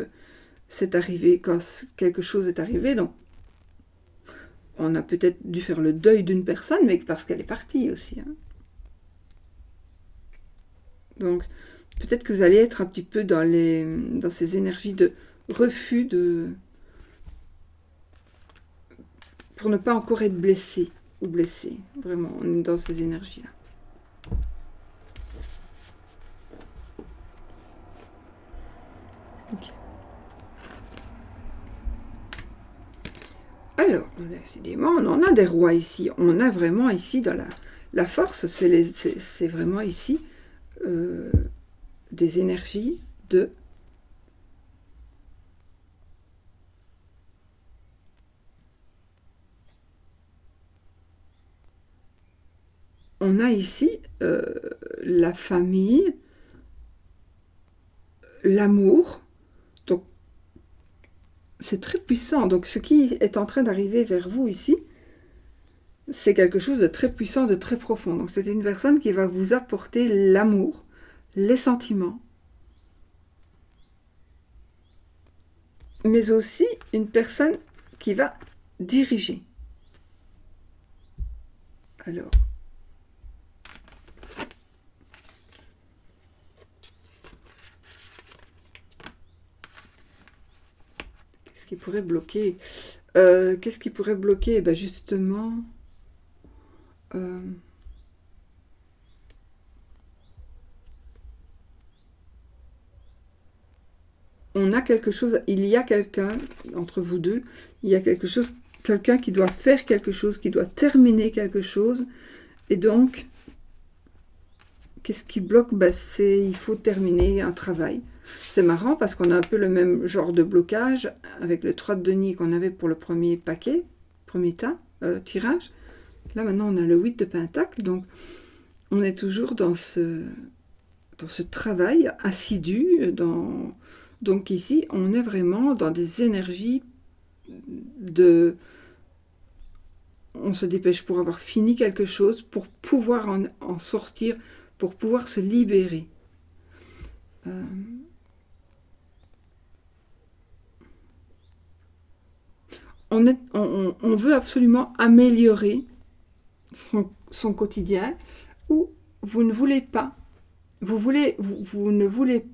c'est arrivé, quand quelque chose est arrivé. Donc, on a peut-être dû faire le deuil d'une personne, mais parce qu'elle est partie aussi. Hein. Donc, peut-être que vous allez être un petit peu dans ces énergies de refus pour ne pas encore être blessé ou blessé. Vraiment, on est dans ces énergies-là. Ok. Alors, décidément, on en a des rois ici. On a vraiment ici dans La force, c'est vraiment ici des énergies de... On a ici la famille, l'amour. Donc, c'est très puissant. Donc, ce qui est en train d'arriver vers vous ici, c'est quelque chose de très puissant, de très profond. Donc, c'est une personne qui va vous apporter l'amour, les sentiments, mais aussi une personne qui va diriger. Alors, qu'est-ce qui pourrait bloquer Qu'est-ce qui pourrait bloquer? Ben justement, on a quelque chose, il y a quelqu'un, entre vous deux, il y a quelque chose, quelqu'un qui doit faire quelque chose, qui doit terminer quelque chose, et donc, qu'est-ce qui bloque? Ben, il faut terminer un travail. C'est marrant parce qu'on a un peu le même genre de blocage avec le 3 de denier qu'on avait pour le premier paquet, premier tirage. Là maintenant on a le 8 de pentacle, donc on est toujours dans ce travail assidu. Donc ici on est vraiment dans des énergies de... On se dépêche pour avoir fini quelque chose, pour pouvoir en sortir, pour pouvoir se libérer. On veut absolument améliorer son quotidien, ou vous ne voulez pas, vous ne voulez,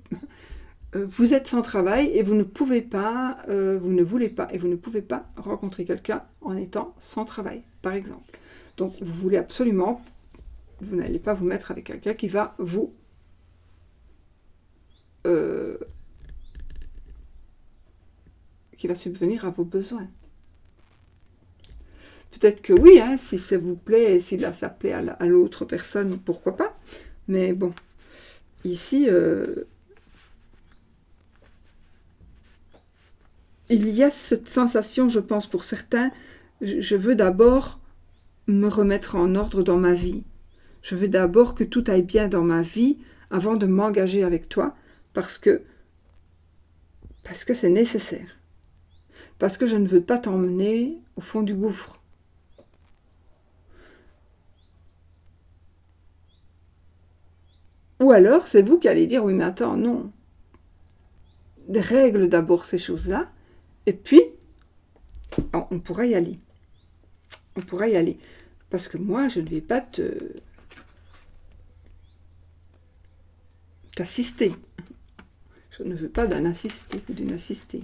vous êtes sans travail et vous ne pouvez pas, vous ne voulez pas et vous ne pouvez pas rencontrer quelqu'un en étant sans travail, par exemple. Donc vous voulez absolument, vous n'allez pas vous mettre avec quelqu'un qui va vous qui va subvenir à vos besoins. Peut-être que oui, hein, si ça vous plaît, si là ça plaît à l'autre personne, pourquoi pas. Mais bon, ici, il y a cette sensation, je pense, pour certains, je veux d'abord me remettre en ordre dans ma vie. Je veux d'abord que tout aille bien dans ma vie avant de m'engager avec toi, parce que c'est nécessaire. Parce que je ne veux pas t'emmener au fond du gouffre. Ou alors, c'est vous qui allez dire, oui, mais attends, non. Règle d'abord ces choses-là, et puis, on pourra y aller. On pourra y aller. Parce que moi, je ne vais pas t'assister. Je ne veux pas d'un assisté ou d'une assistée.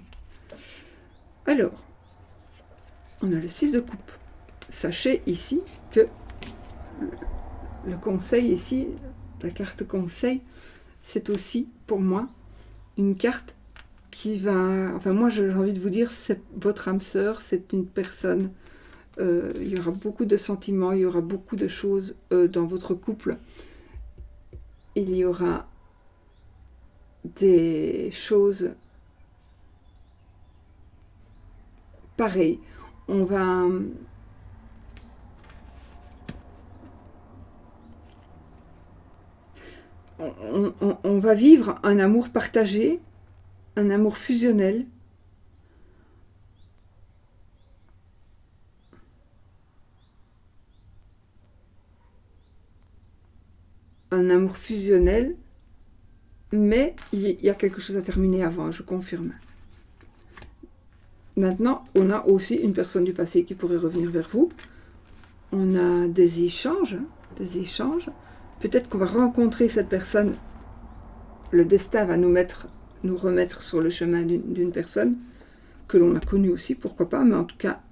Alors, on a le 6 de coupe. Sachez ici que le conseil ici, la carte conseil, c'est aussi pour moi une carte qui va... Enfin moi j'ai envie de vous dire, c'est votre âme sœur, c'est une personne, il y aura beaucoup de sentiments, il y aura beaucoup de choses dans votre couple. Il y aura des choses pareilles. On va... On va vivre un amour partagé, un amour fusionnel. Un amour fusionnel, mais il y a quelque chose à terminer avant, je confirme. Maintenant, on a aussi une personne du passé qui pourrait revenir vers vous. On a des échanges, Peut-être qu'on va rencontrer cette personne. Le destin va nous remettre sur le chemin d'une personne que l'on a connue aussi, pourquoi pas, mais en tout cas,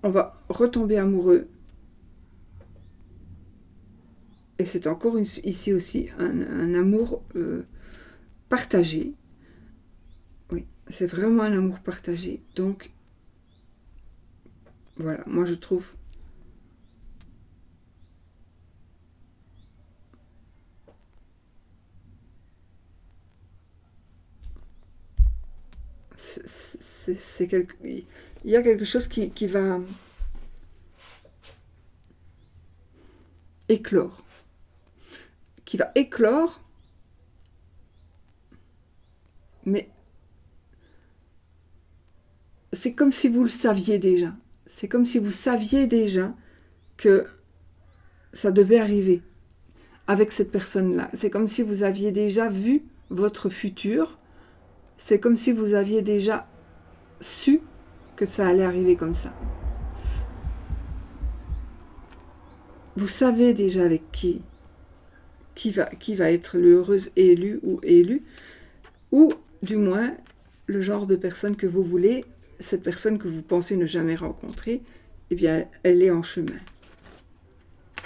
on va retomber amoureux. Et c'est encore ici aussi un amour partagé. Oui, c'est vraiment un amour partagé. Donc, voilà, moi je trouve il y a quelque chose qui va éclore. Qui va éclore, mais c'est comme si vous le saviez déjà. C'est comme si vous saviez déjà que ça devait arriver avec cette personne-là. C'est comme si vous aviez déjà vu votre futur. C'est comme si vous aviez déjà su que ça allait arriver comme ça. Vous savez déjà avec qui va être l'heureuse élue ou élu, ou du moins le genre de personne que vous voulez, cette personne que vous pensez ne jamais rencontrer, eh bien, elle est en chemin.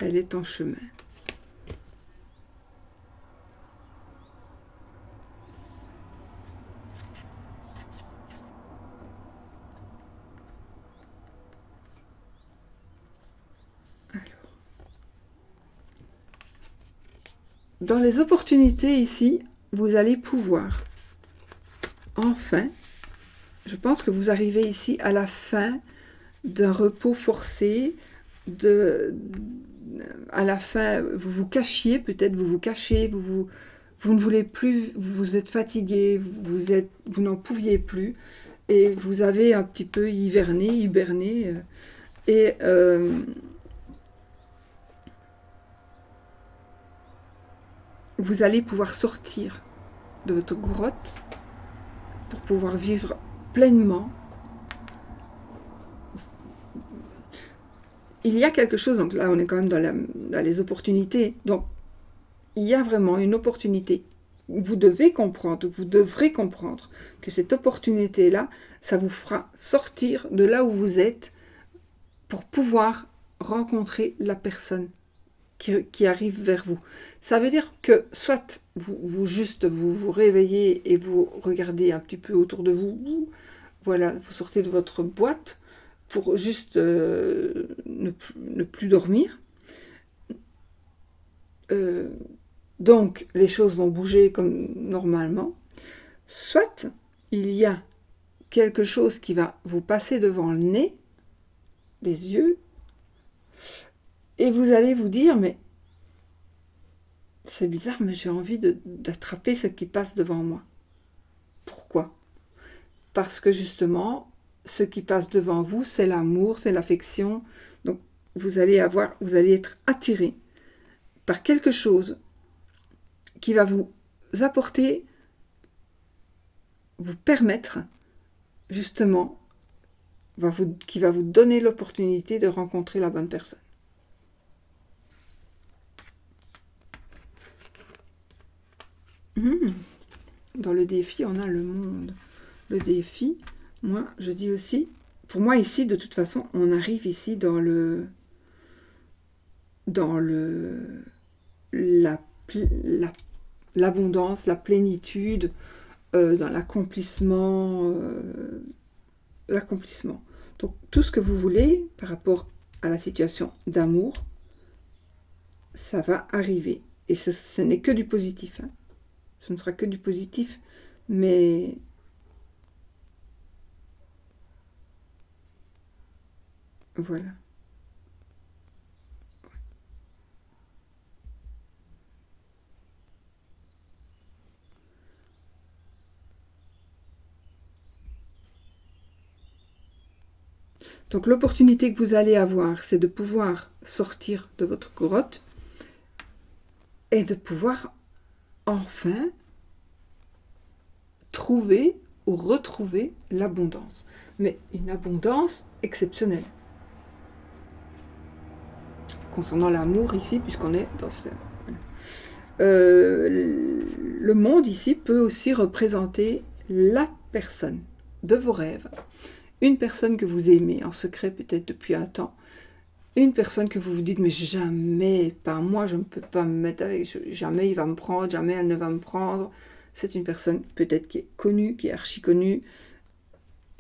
Elle est en chemin. Dans les opportunités ici, vous allez pouvoir, enfin, je pense que vous arrivez ici à la fin d'un repos forcé, à la fin, vous vous cachiez, peut-être vous vous cachez, vous ne voulez plus, vous êtes fatigué, vous n'en pouviez plus, et vous avez un petit peu hiberné, et vous allez pouvoir sortir de votre grotte pour pouvoir vivre pleinement. Il y a quelque chose, donc là on est quand même dans les opportunités, donc il y a vraiment une opportunité. Vous devez comprendre, vous devrez comprendre que cette opportunité-là, ça vous fera sortir de là où vous êtes pour pouvoir rencontrer la personne qui arrive vers vous. Ça veut dire que soit vous réveillez et vous regardez un petit peu autour de vous, voilà, vous sortez de votre boîte pour juste ne plus dormir. Donc les choses vont bouger comme normalement. Soit il y a quelque chose qui va vous passer devant le nez, les yeux, et vous allez vous dire, mais c'est bizarre, mais j'ai envie d'attraper ce qui passe devant moi. Pourquoi? Parce que justement, ce qui passe devant vous, c'est l'amour, c'est l'affection. Donc, vous allez être attiré par quelque chose qui va vous apporter, vous permettre, justement, qui va vous donner l'opportunité de rencontrer la bonne personne. Dans le défi, on a le monde. Le défi, moi, je dis aussi, pour moi ici, de toute façon, on arrive ici dans l'abondance, la plénitude, dans l'accomplissement. Donc, tout ce que vous voulez par rapport à la situation d'amour, ça va arriver. Et ce n'est que du positif. Hein. Ce ne sera que du positif, mais voilà. Donc l'opportunité que vous allez avoir, c'est de pouvoir sortir de votre grotte et de pouvoir enfin trouver ou retrouver l'abondance. Mais une abondance exceptionnelle. Concernant l'amour ici, puisqu'on est dans ce... le monde ici peut aussi représenter la personne de vos rêves. Une personne que vous aimez en secret peut-être depuis un temps. Une personne que vous vous dites, mais jamais, pas moi, je ne peux pas me mettre avec, jamais il va me prendre, jamais elle ne va me prendre. C'est une personne peut-être qui est connue, qui est archi connue,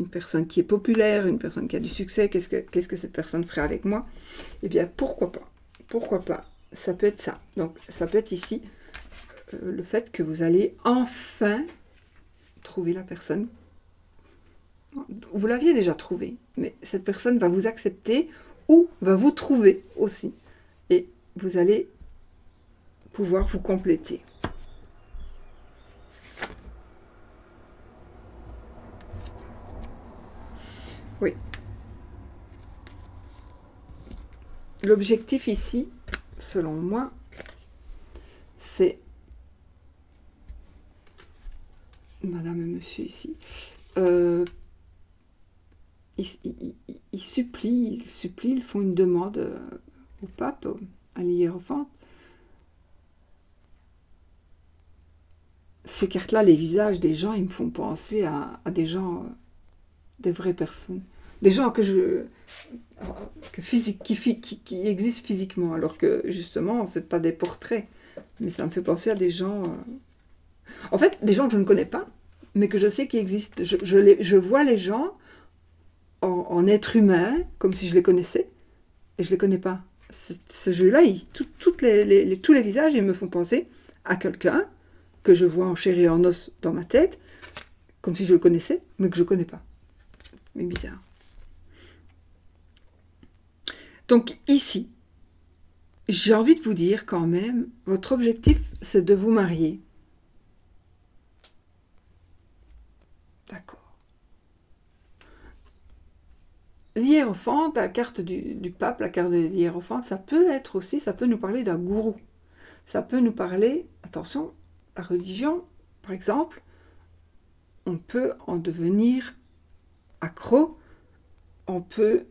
une personne qui est populaire, une personne qui a du succès. Qu'est-ce que cette personne ferait avec moi? Eh bien, pourquoi pas? Pourquoi pas? Ça peut être ça. Donc, ça peut être ici le fait que vous allez enfin trouver la personne Vous l'aviez déjà trouvé, mais cette personne va vous accepter ou va vous trouver aussi. Et vous allez pouvoir vous compléter. Oui. L'objectif ici, selon moi, c'est... Madame et monsieur ici. Ils supplient, ils font une demande au pape, à l'hiérophante. Ces cartes-là, les visages des gens, ils me font penser à des gens, des vraies personnes. Des gens qui existent physiquement, alors que justement, c'est pas des portraits. Mais ça me fait penser à des gens... En fait, des gens que je ne connais pas, mais que je sais qu'ils existent. Je vois les gens en être humain, comme si je les connaissais, et je les connais pas. Ce jeu-là, tous les visages, ils me font penser à quelqu'un que je vois en chair et en os dans ma tête, comme si je le connaissais, mais que je ne connais pas. Mais bizarre. Donc ici, j'ai envie de vous dire quand même, votre objectif, c'est de vous marier. D'accord. L'hiérophante, la carte du pape, la carte de l'hiérophante, ça peut être aussi, ça peut nous parler d'un gourou. Ça peut nous parler, attention, la religion, par exemple, on peut en devenir accro, on peut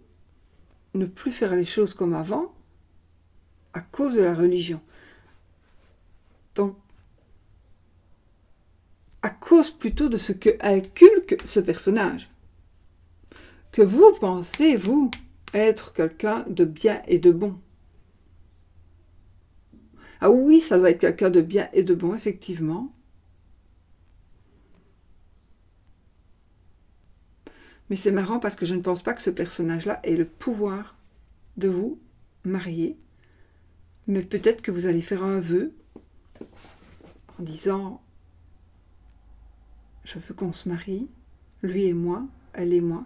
ne plus faire les choses comme avant à cause de la religion. Donc, à cause plutôt de ce que inculque ce personnage. Que vous pensez, vous, être quelqu'un de bien et de bon. Ah oui, ça doit être quelqu'un de bien et de bon, effectivement. Mais c'est marrant parce que je ne pense pas que ce personnage-là ait le pouvoir de vous marier. Mais peut-être que vous allez faire un vœu en disant « Je veux qu'on se marie, lui et moi, elle et moi. »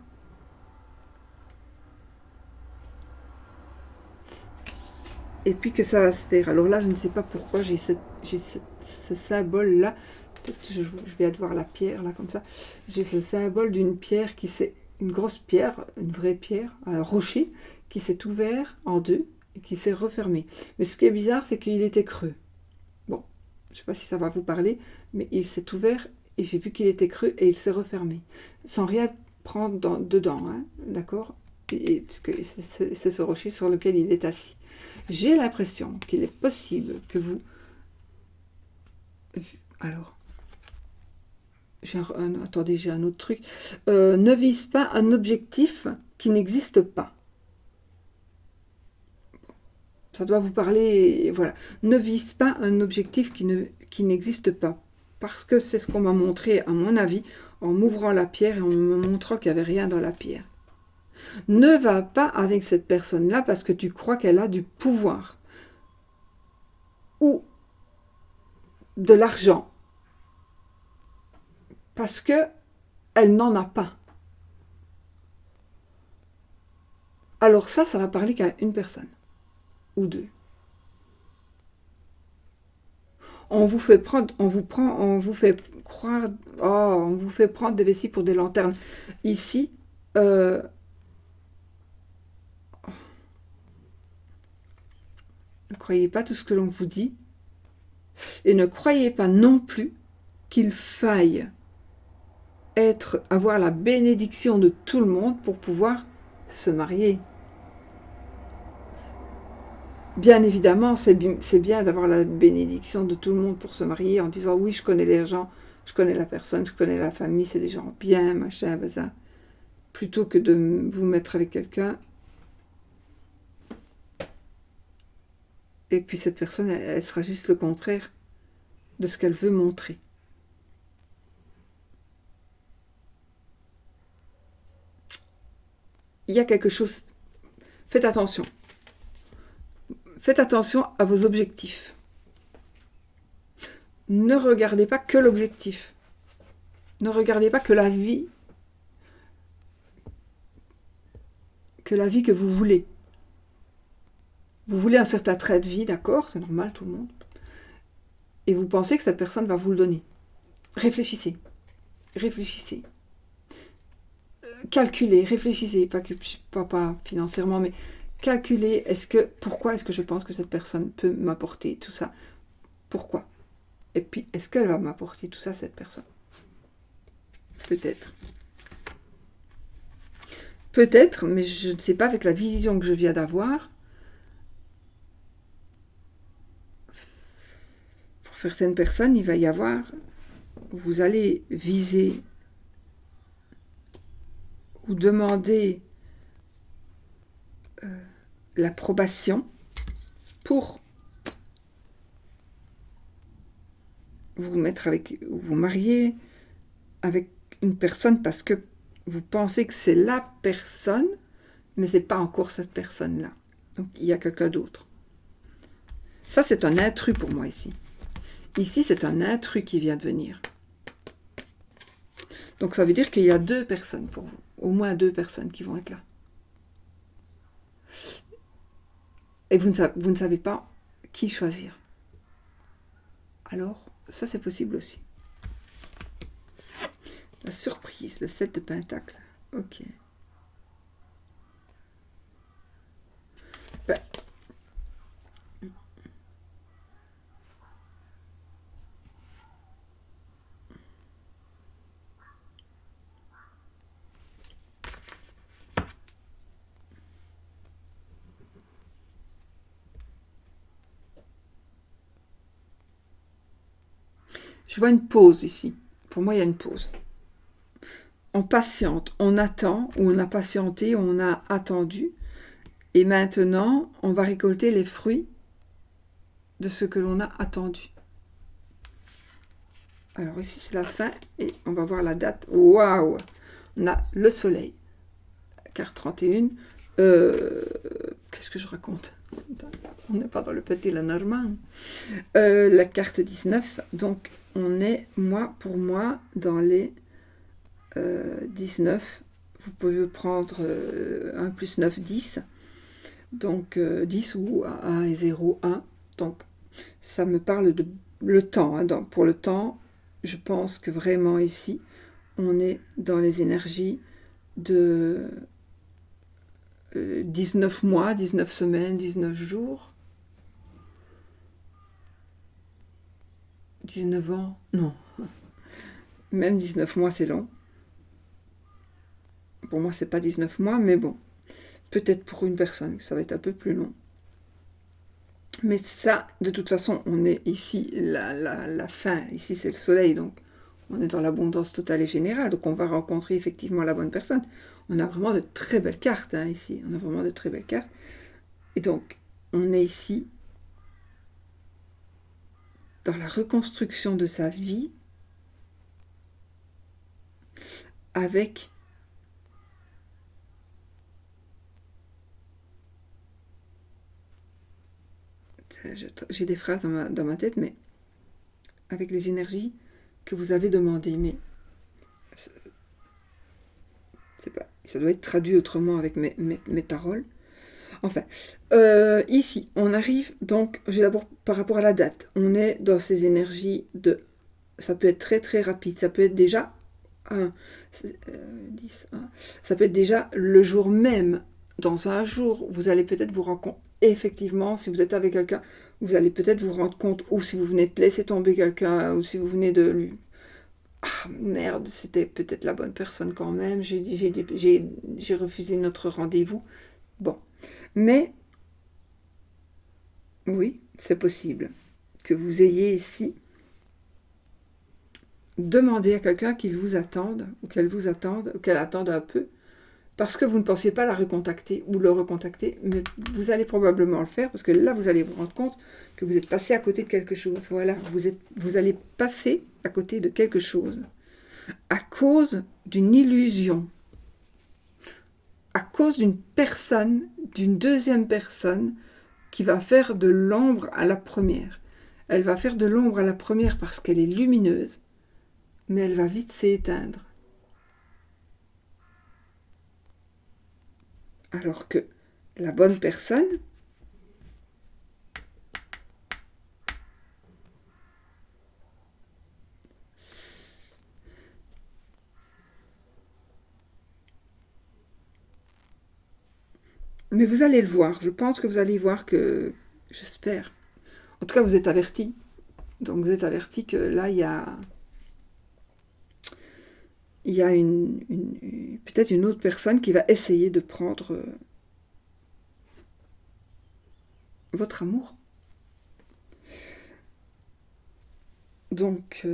Et puis que ça va se faire. Alors là, je ne sais pas pourquoi j'ai ce symbole-là. Je vais voir la pierre, là, comme ça. J'ai ce symbole d'une pierre qui s'est... Une grosse pierre, une vraie pierre, un rocher, qui s'est ouvert en deux et qui s'est refermé. Mais ce qui est bizarre, c'est qu'il était creux. Bon, je ne sais pas si ça va vous parler, mais il s'est ouvert et j'ai vu qu'il était creux et il s'est refermé. Sans rien prendre dedans, hein, d'accord, puisque c'est ce rocher sur lequel il est assis. J'ai l'impression qu'il est possible que vous... Alors, attendez, j'ai un autre truc. Ne vise pas un objectif qui n'existe pas. Ça doit vous parler, voilà. Ne vise pas un objectif qui n'existe pas. Parce que c'est ce qu'on m'a montré, à mon avis, en m'ouvrant la pierre et en me montrant qu'il n'y avait rien dans la pierre. Ne va pas avec cette personne-là parce que tu crois qu'elle a du pouvoir. Ou de l'argent. Parce que elle n'en a pas. Alors ça va parler qu'à une personne. Ou deux. On vous fait prendre, on vous fait croire, on vous fait prendre des vessies pour des lanternes. Ici, ne croyez pas tout ce que l'on vous dit. Et ne croyez pas non plus qu'il faille avoir la bénédiction de tout le monde pour pouvoir se marier. Bien évidemment, c'est bien d'avoir la bénédiction de tout le monde pour se marier en disant oui, je connais les gens, je connais la personne, je connais la famille, c'est des gens bien, machin, bazar. Plutôt que de vous mettre avec quelqu'un et puis cette personne, elle sera juste le contraire de ce qu'elle veut montrer. Il y a quelque chose... Faites attention. Faites attention à vos objectifs. Ne regardez pas que l'objectif. Ne regardez pas que la vie. que la vie que vous voulez. Vous voulez un certain trait de vie, d'accord, c'est normal, tout le monde. Et vous pensez que cette personne va vous le donner. Réfléchissez. Réfléchissez. Calculez, réfléchissez, pas financièrement, mais calculez, pourquoi est-ce que je pense que cette personne peut m'apporter tout ça? Pourquoi? Et puis, est-ce qu'elle va m'apporter tout ça, cette personne? Peut-être. Peut-être, mais je ne sais pas, avec la vision que je viens d'avoir, pour certaines personnes, il va y avoir, vous allez viser ou demander l'approbation pour vous marier avec une personne parce que vous pensez que c'est la personne, mais c'est pas encore cette personne-là. Donc il y a quelqu'un d'autre. Ça, c'est un intrus pour moi ici. Ici, c'est un intrus qui vient de venir. Donc ça veut dire qu'il y a 2 personnes pour vous. Au moins 2 personnes qui vont être là. Et vous ne savez pas qui choisir. Alors, ça c'est possible aussi. La surprise, le 7 de Pentacle. Ok. Ben. Je vois une pause ici. Pour moi, il y a une pause. On patiente, on attend, ou on a patienté, on a attendu. Et maintenant, on va récolter les fruits de ce que l'on a attendu. Alors ici, c'est la fin et on va voir la date. Waouh! On a le soleil. Carte 31. Qu'est-ce que je raconte? On n'est pas dans le petit la normal. La carte 19. Donc, on est, pour moi, dans les 19. Vous pouvez prendre 1 plus 9, 10. Donc 10 ou 1 et 0, 1. Donc ça me parle de le temps. Hein. Donc, pour le temps, je pense que vraiment ici, on est dans les énergies de 19 mois, 19 semaines, 19 jours. 19 ans, non. Même 19 mois, c'est long. Pour moi, c'est pas 19 mois, mais bon. Peut-être pour une personne, ça va être un peu plus long. Mais ça, de toute façon, on est ici, la fin. Ici, c'est le soleil, donc on est dans l'abondance totale et générale. Donc on va rencontrer effectivement la bonne personne. On a vraiment de très belles cartes, hein, ici. On a vraiment de très belles cartes. Et donc, on est ici dans la reconstruction de sa vie avec j'ai des phrases dans ma tête, mais avec les énergies que vous avez demandées. Mais c'est pas, ça doit être traduit autrement avec mes paroles. Enfin, ici, on arrive, donc, j'ai d'abord, par rapport à la date, on est dans ces énergies de... Ça peut être très très rapide, ça peut être déjà... 10, ça peut être déjà le jour même. Dans un jour, vous allez peut-être vous rendre compte, effectivement, si vous êtes avec quelqu'un, vous allez peut-être vous rendre compte, ou si vous venez de laisser tomber quelqu'un, ou si vous venez de lui... Ah merde, c'était peut-être la bonne personne quand même, j'ai refusé notre rendez-vous. Bon, mais oui, c'est possible que vous ayez ici demandé à quelqu'un qu'il vous attende, ou qu'elle vous attende, ou qu'elle attende un peu, parce que vous ne pensiez pas la recontacter ou le recontacter, mais vous allez probablement le faire, parce que là, vous allez vous rendre compte que vous êtes passé à côté de quelque chose. Voilà, vous allez passer à côté de quelque chose, à cause d'une illusion, à cause d'une personne, d'une deuxième personne, qui va faire de l'ombre à la première. Elle va faire de l'ombre à la première parce qu'elle est lumineuse, mais elle va vite s'éteindre. Alors que la bonne personne, mais vous allez le voir, je pense que vous allez voir que, j'espère, en tout cas vous êtes avertis, donc vous êtes avertis que là il y a peut-être une autre personne qui va essayer de prendre votre amour. Donc,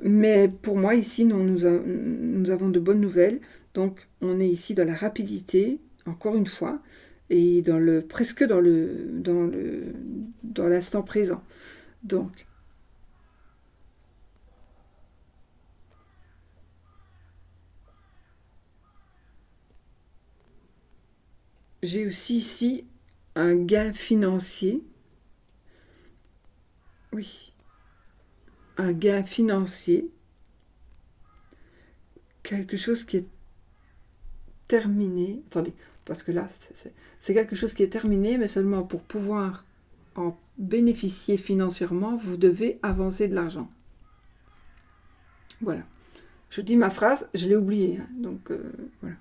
mais pour moi ici, nous avons de bonnes nouvelles. Donc, on est ici dans la rapidité, encore une fois, et presque dans l'instant présent. Donc, j'ai aussi ici un gain financier. Oui, un gain financier. Quelque chose qui est terminé. Attendez, parce que là, c'est quelque chose qui est terminé, mais seulement pour pouvoir en bénéficier financièrement, vous devez avancer de l'argent. Voilà. Je dis ma phrase, je l'ai oubliée. Hein, donc, voilà.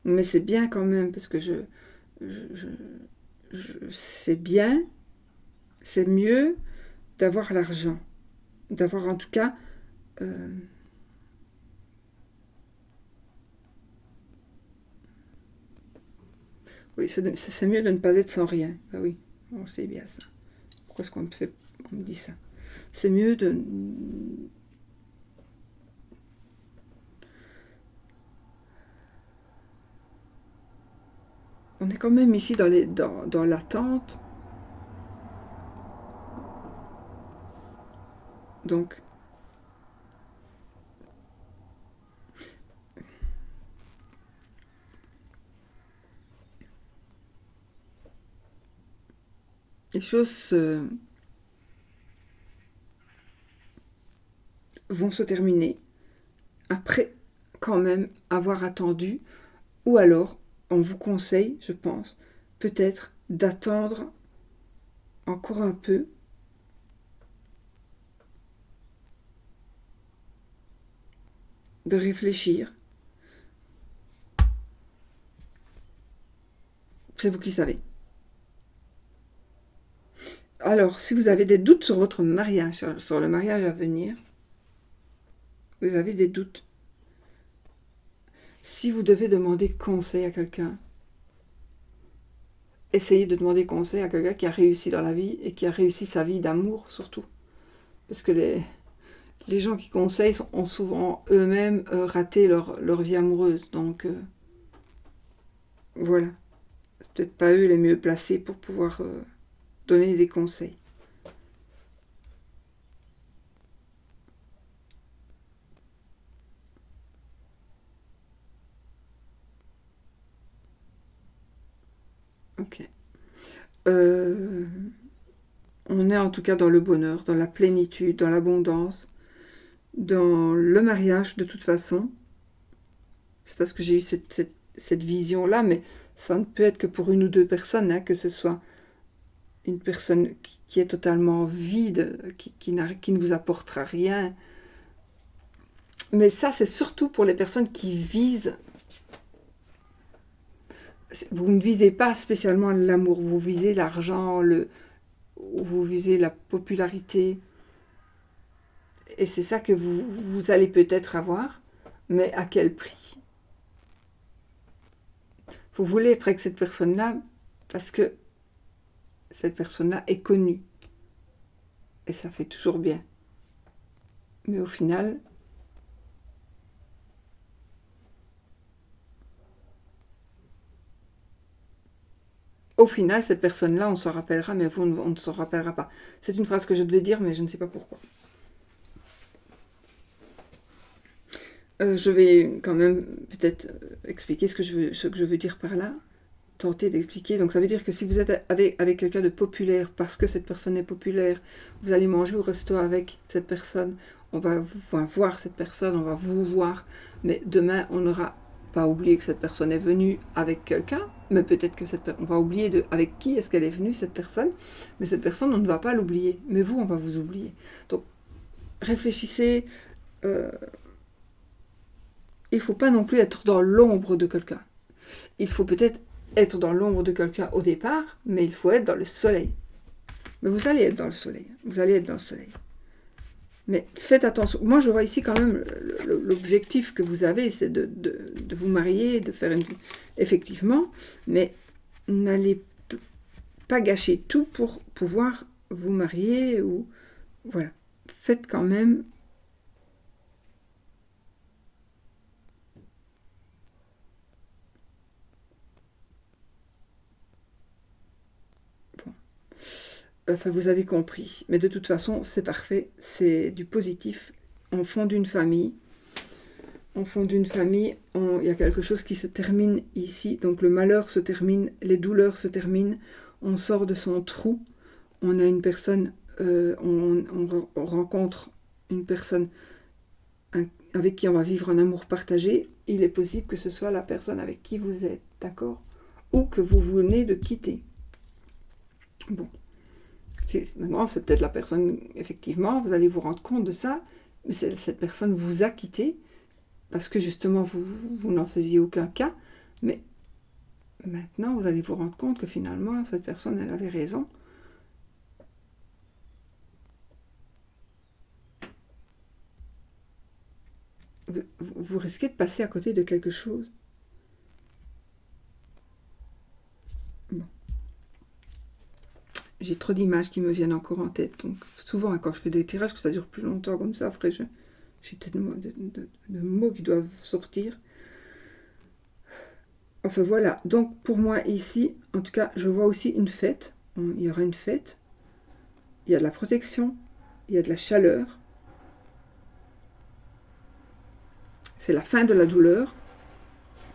Mais c'est bien quand même, parce que c'est bien, c'est mieux d'avoir l'argent. D'avoir en tout cas... oui, c'est mieux de ne pas être sans rien. Ah oui, on sait bien ça. Pourquoi est-ce on me dit ça? C'est mieux de... On est quand même ici dans l'attente. Donc, les choses vont se terminer après quand même avoir attendu, ou alors on vous conseille, je pense, peut-être d'attendre encore un peu, de réfléchir. C'est vous qui savez. Alors, si vous avez des doutes sur votre mariage, sur le mariage à venir, vous avez des doutes. Si vous devez demander conseil à quelqu'un, essayez de demander conseil à quelqu'un qui a réussi dans la vie et qui a réussi sa vie d'amour surtout. Parce que les gens qui conseillent ont souvent eux-mêmes raté leur vie amoureuse. Donc, voilà. Peut-être pas eux les mieux placés pour pouvoir donner des conseils. Ok. On est en tout cas dans le bonheur, dans la plénitude, dans l'abondance, dans le mariage de toute façon. C'est parce que j'ai eu cette vision-là, mais ça ne peut être que pour une ou deux personnes, hein, que ce soit une personne qui est totalement vide, qui ne vous apportera rien. Mais ça, c'est surtout pour les personnes qui visent. Vous ne visez pas spécialement l'amour, vous visez l'argent, vous visez la popularité. Et c'est ça que vous allez peut-être avoir, mais à quel prix? Vous voulez être avec cette personne-là parce que cette personne-là est connue. Et ça fait toujours bien. Mais au final, cette personne-là, on s'en rappellera, mais vous, on ne s'en rappellera pas. C'est une phrase que je devais dire, mais je ne sais pas pourquoi. Je vais quand même peut-être expliquer ce que je veux dire par là. Tenter d'expliquer. Donc ça veut dire que si vous êtes avec quelqu'un de populaire, parce que cette personne est populaire, vous allez manger au resto avec cette personne, on va voir cette personne, on va vous voir, mais demain on aura pas oublier que cette personne est venue avec quelqu'un, mais peut-être que on va oublier avec qui est-ce qu'elle est venue, cette personne, mais cette personne, on ne va pas l'oublier, mais vous, on va vous oublier. Donc, réfléchissez, il ne faut pas non plus être dans l'ombre de quelqu'un. Il faut peut-être être dans l'ombre de quelqu'un au départ, mais il faut être dans le soleil. Mais vous allez être dans le soleil, vous allez être dans le soleil. Mais faites attention. Moi, je vois ici quand même l'objectif que vous avez, c'est de vous marier, de faire une vie. Effectivement, mais n'allez pas gâcher tout pour pouvoir vous marier. Ou voilà. Faites quand même... Bon. Enfin, vous avez compris. Mais de toute façon, c'est parfait. C'est du positif. On fonde une famille. On fonde une famille. Il y a quelque chose qui se termine ici. Donc le malheur se termine. Les douleurs se terminent. On sort de son trou. On a une personne... on rencontre une personne avec qui on va vivre un amour partagé. Il est possible que ce soit la personne avec qui vous êtes. D'accord? Ou que vous venez de quitter. Bon. Maintenant, c'est peut-être la personne, effectivement, vous allez vous rendre compte de ça, mais cette personne vous a quitté, parce que justement, vous n'en faisiez aucun cas, mais maintenant, vous allez vous rendre compte que finalement, cette personne, elle avait raison. Vous risquez de passer à côté de quelque chose. Bon. J'ai trop d'images qui me viennent encore en tête. Donc, souvent, quand je fais des tirages, que ça dure plus longtemps comme ça, après, j'ai tellement de mots qui doivent sortir. Enfin, voilà. Donc, pour moi, ici, en tout cas, je vois aussi une fête. Il y aura une fête. Il y a de la protection. Il y a de la chaleur. C'est la fin de la douleur.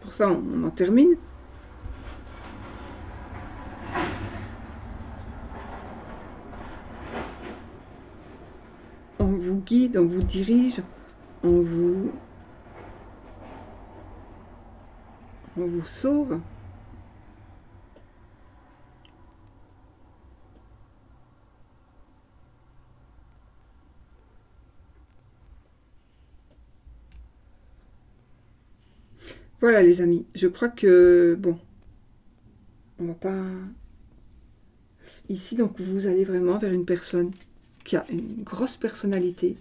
Pour ça, on en termine. On vous guide, on vous dirige, on vous sauve. Voilà les amis, je crois que, bon, on va pas... Ici, donc, vous allez vraiment vers une personne qui a une grosse personnalité.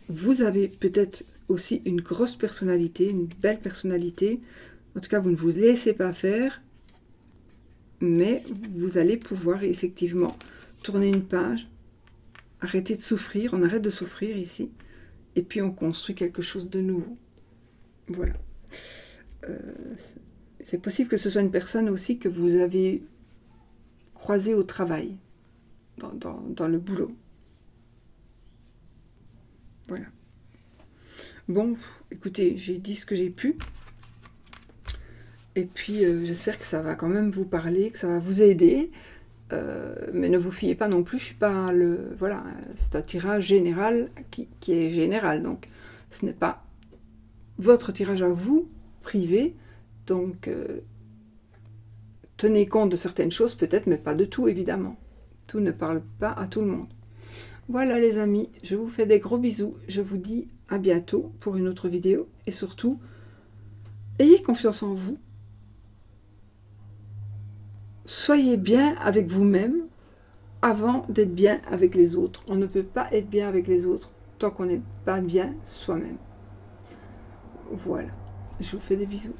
Vous avez peut-être aussi une grosse personnalité, une belle personnalité. En tout cas, vous ne vous laissez pas faire, mais vous allez pouvoir effectivement tourner une page, arrêter de souffrir, on arrête de souffrir ici, et puis on construit quelque chose de nouveau. Voilà. C'est possible que ce soit une personne aussi que vous avez croisée au travail, dans le boulot. Voilà. Bon, écoutez, j'ai dit ce que j'ai pu. Et puis, j'espère que ça va quand même vous parler, que ça va vous aider. Mais ne vous fiez pas non plus, je suis pas le... Voilà, c'est un tirage général qui est général. Donc, ce n'est pas votre tirage à vous, privé. Donc, tenez compte de certaines choses peut-être, mais pas de tout, évidemment. Tout ne parle pas à tout le monde. Voilà les amis, je vous fais des gros bisous. Je vous dis à bientôt pour une autre vidéo. Et surtout, ayez confiance en vous. Soyez bien avec vous-même avant d'être bien avec les autres. On ne peut pas être bien avec les autres tant qu'on n'est pas bien soi-même. Voilà, je vous fais des bisous.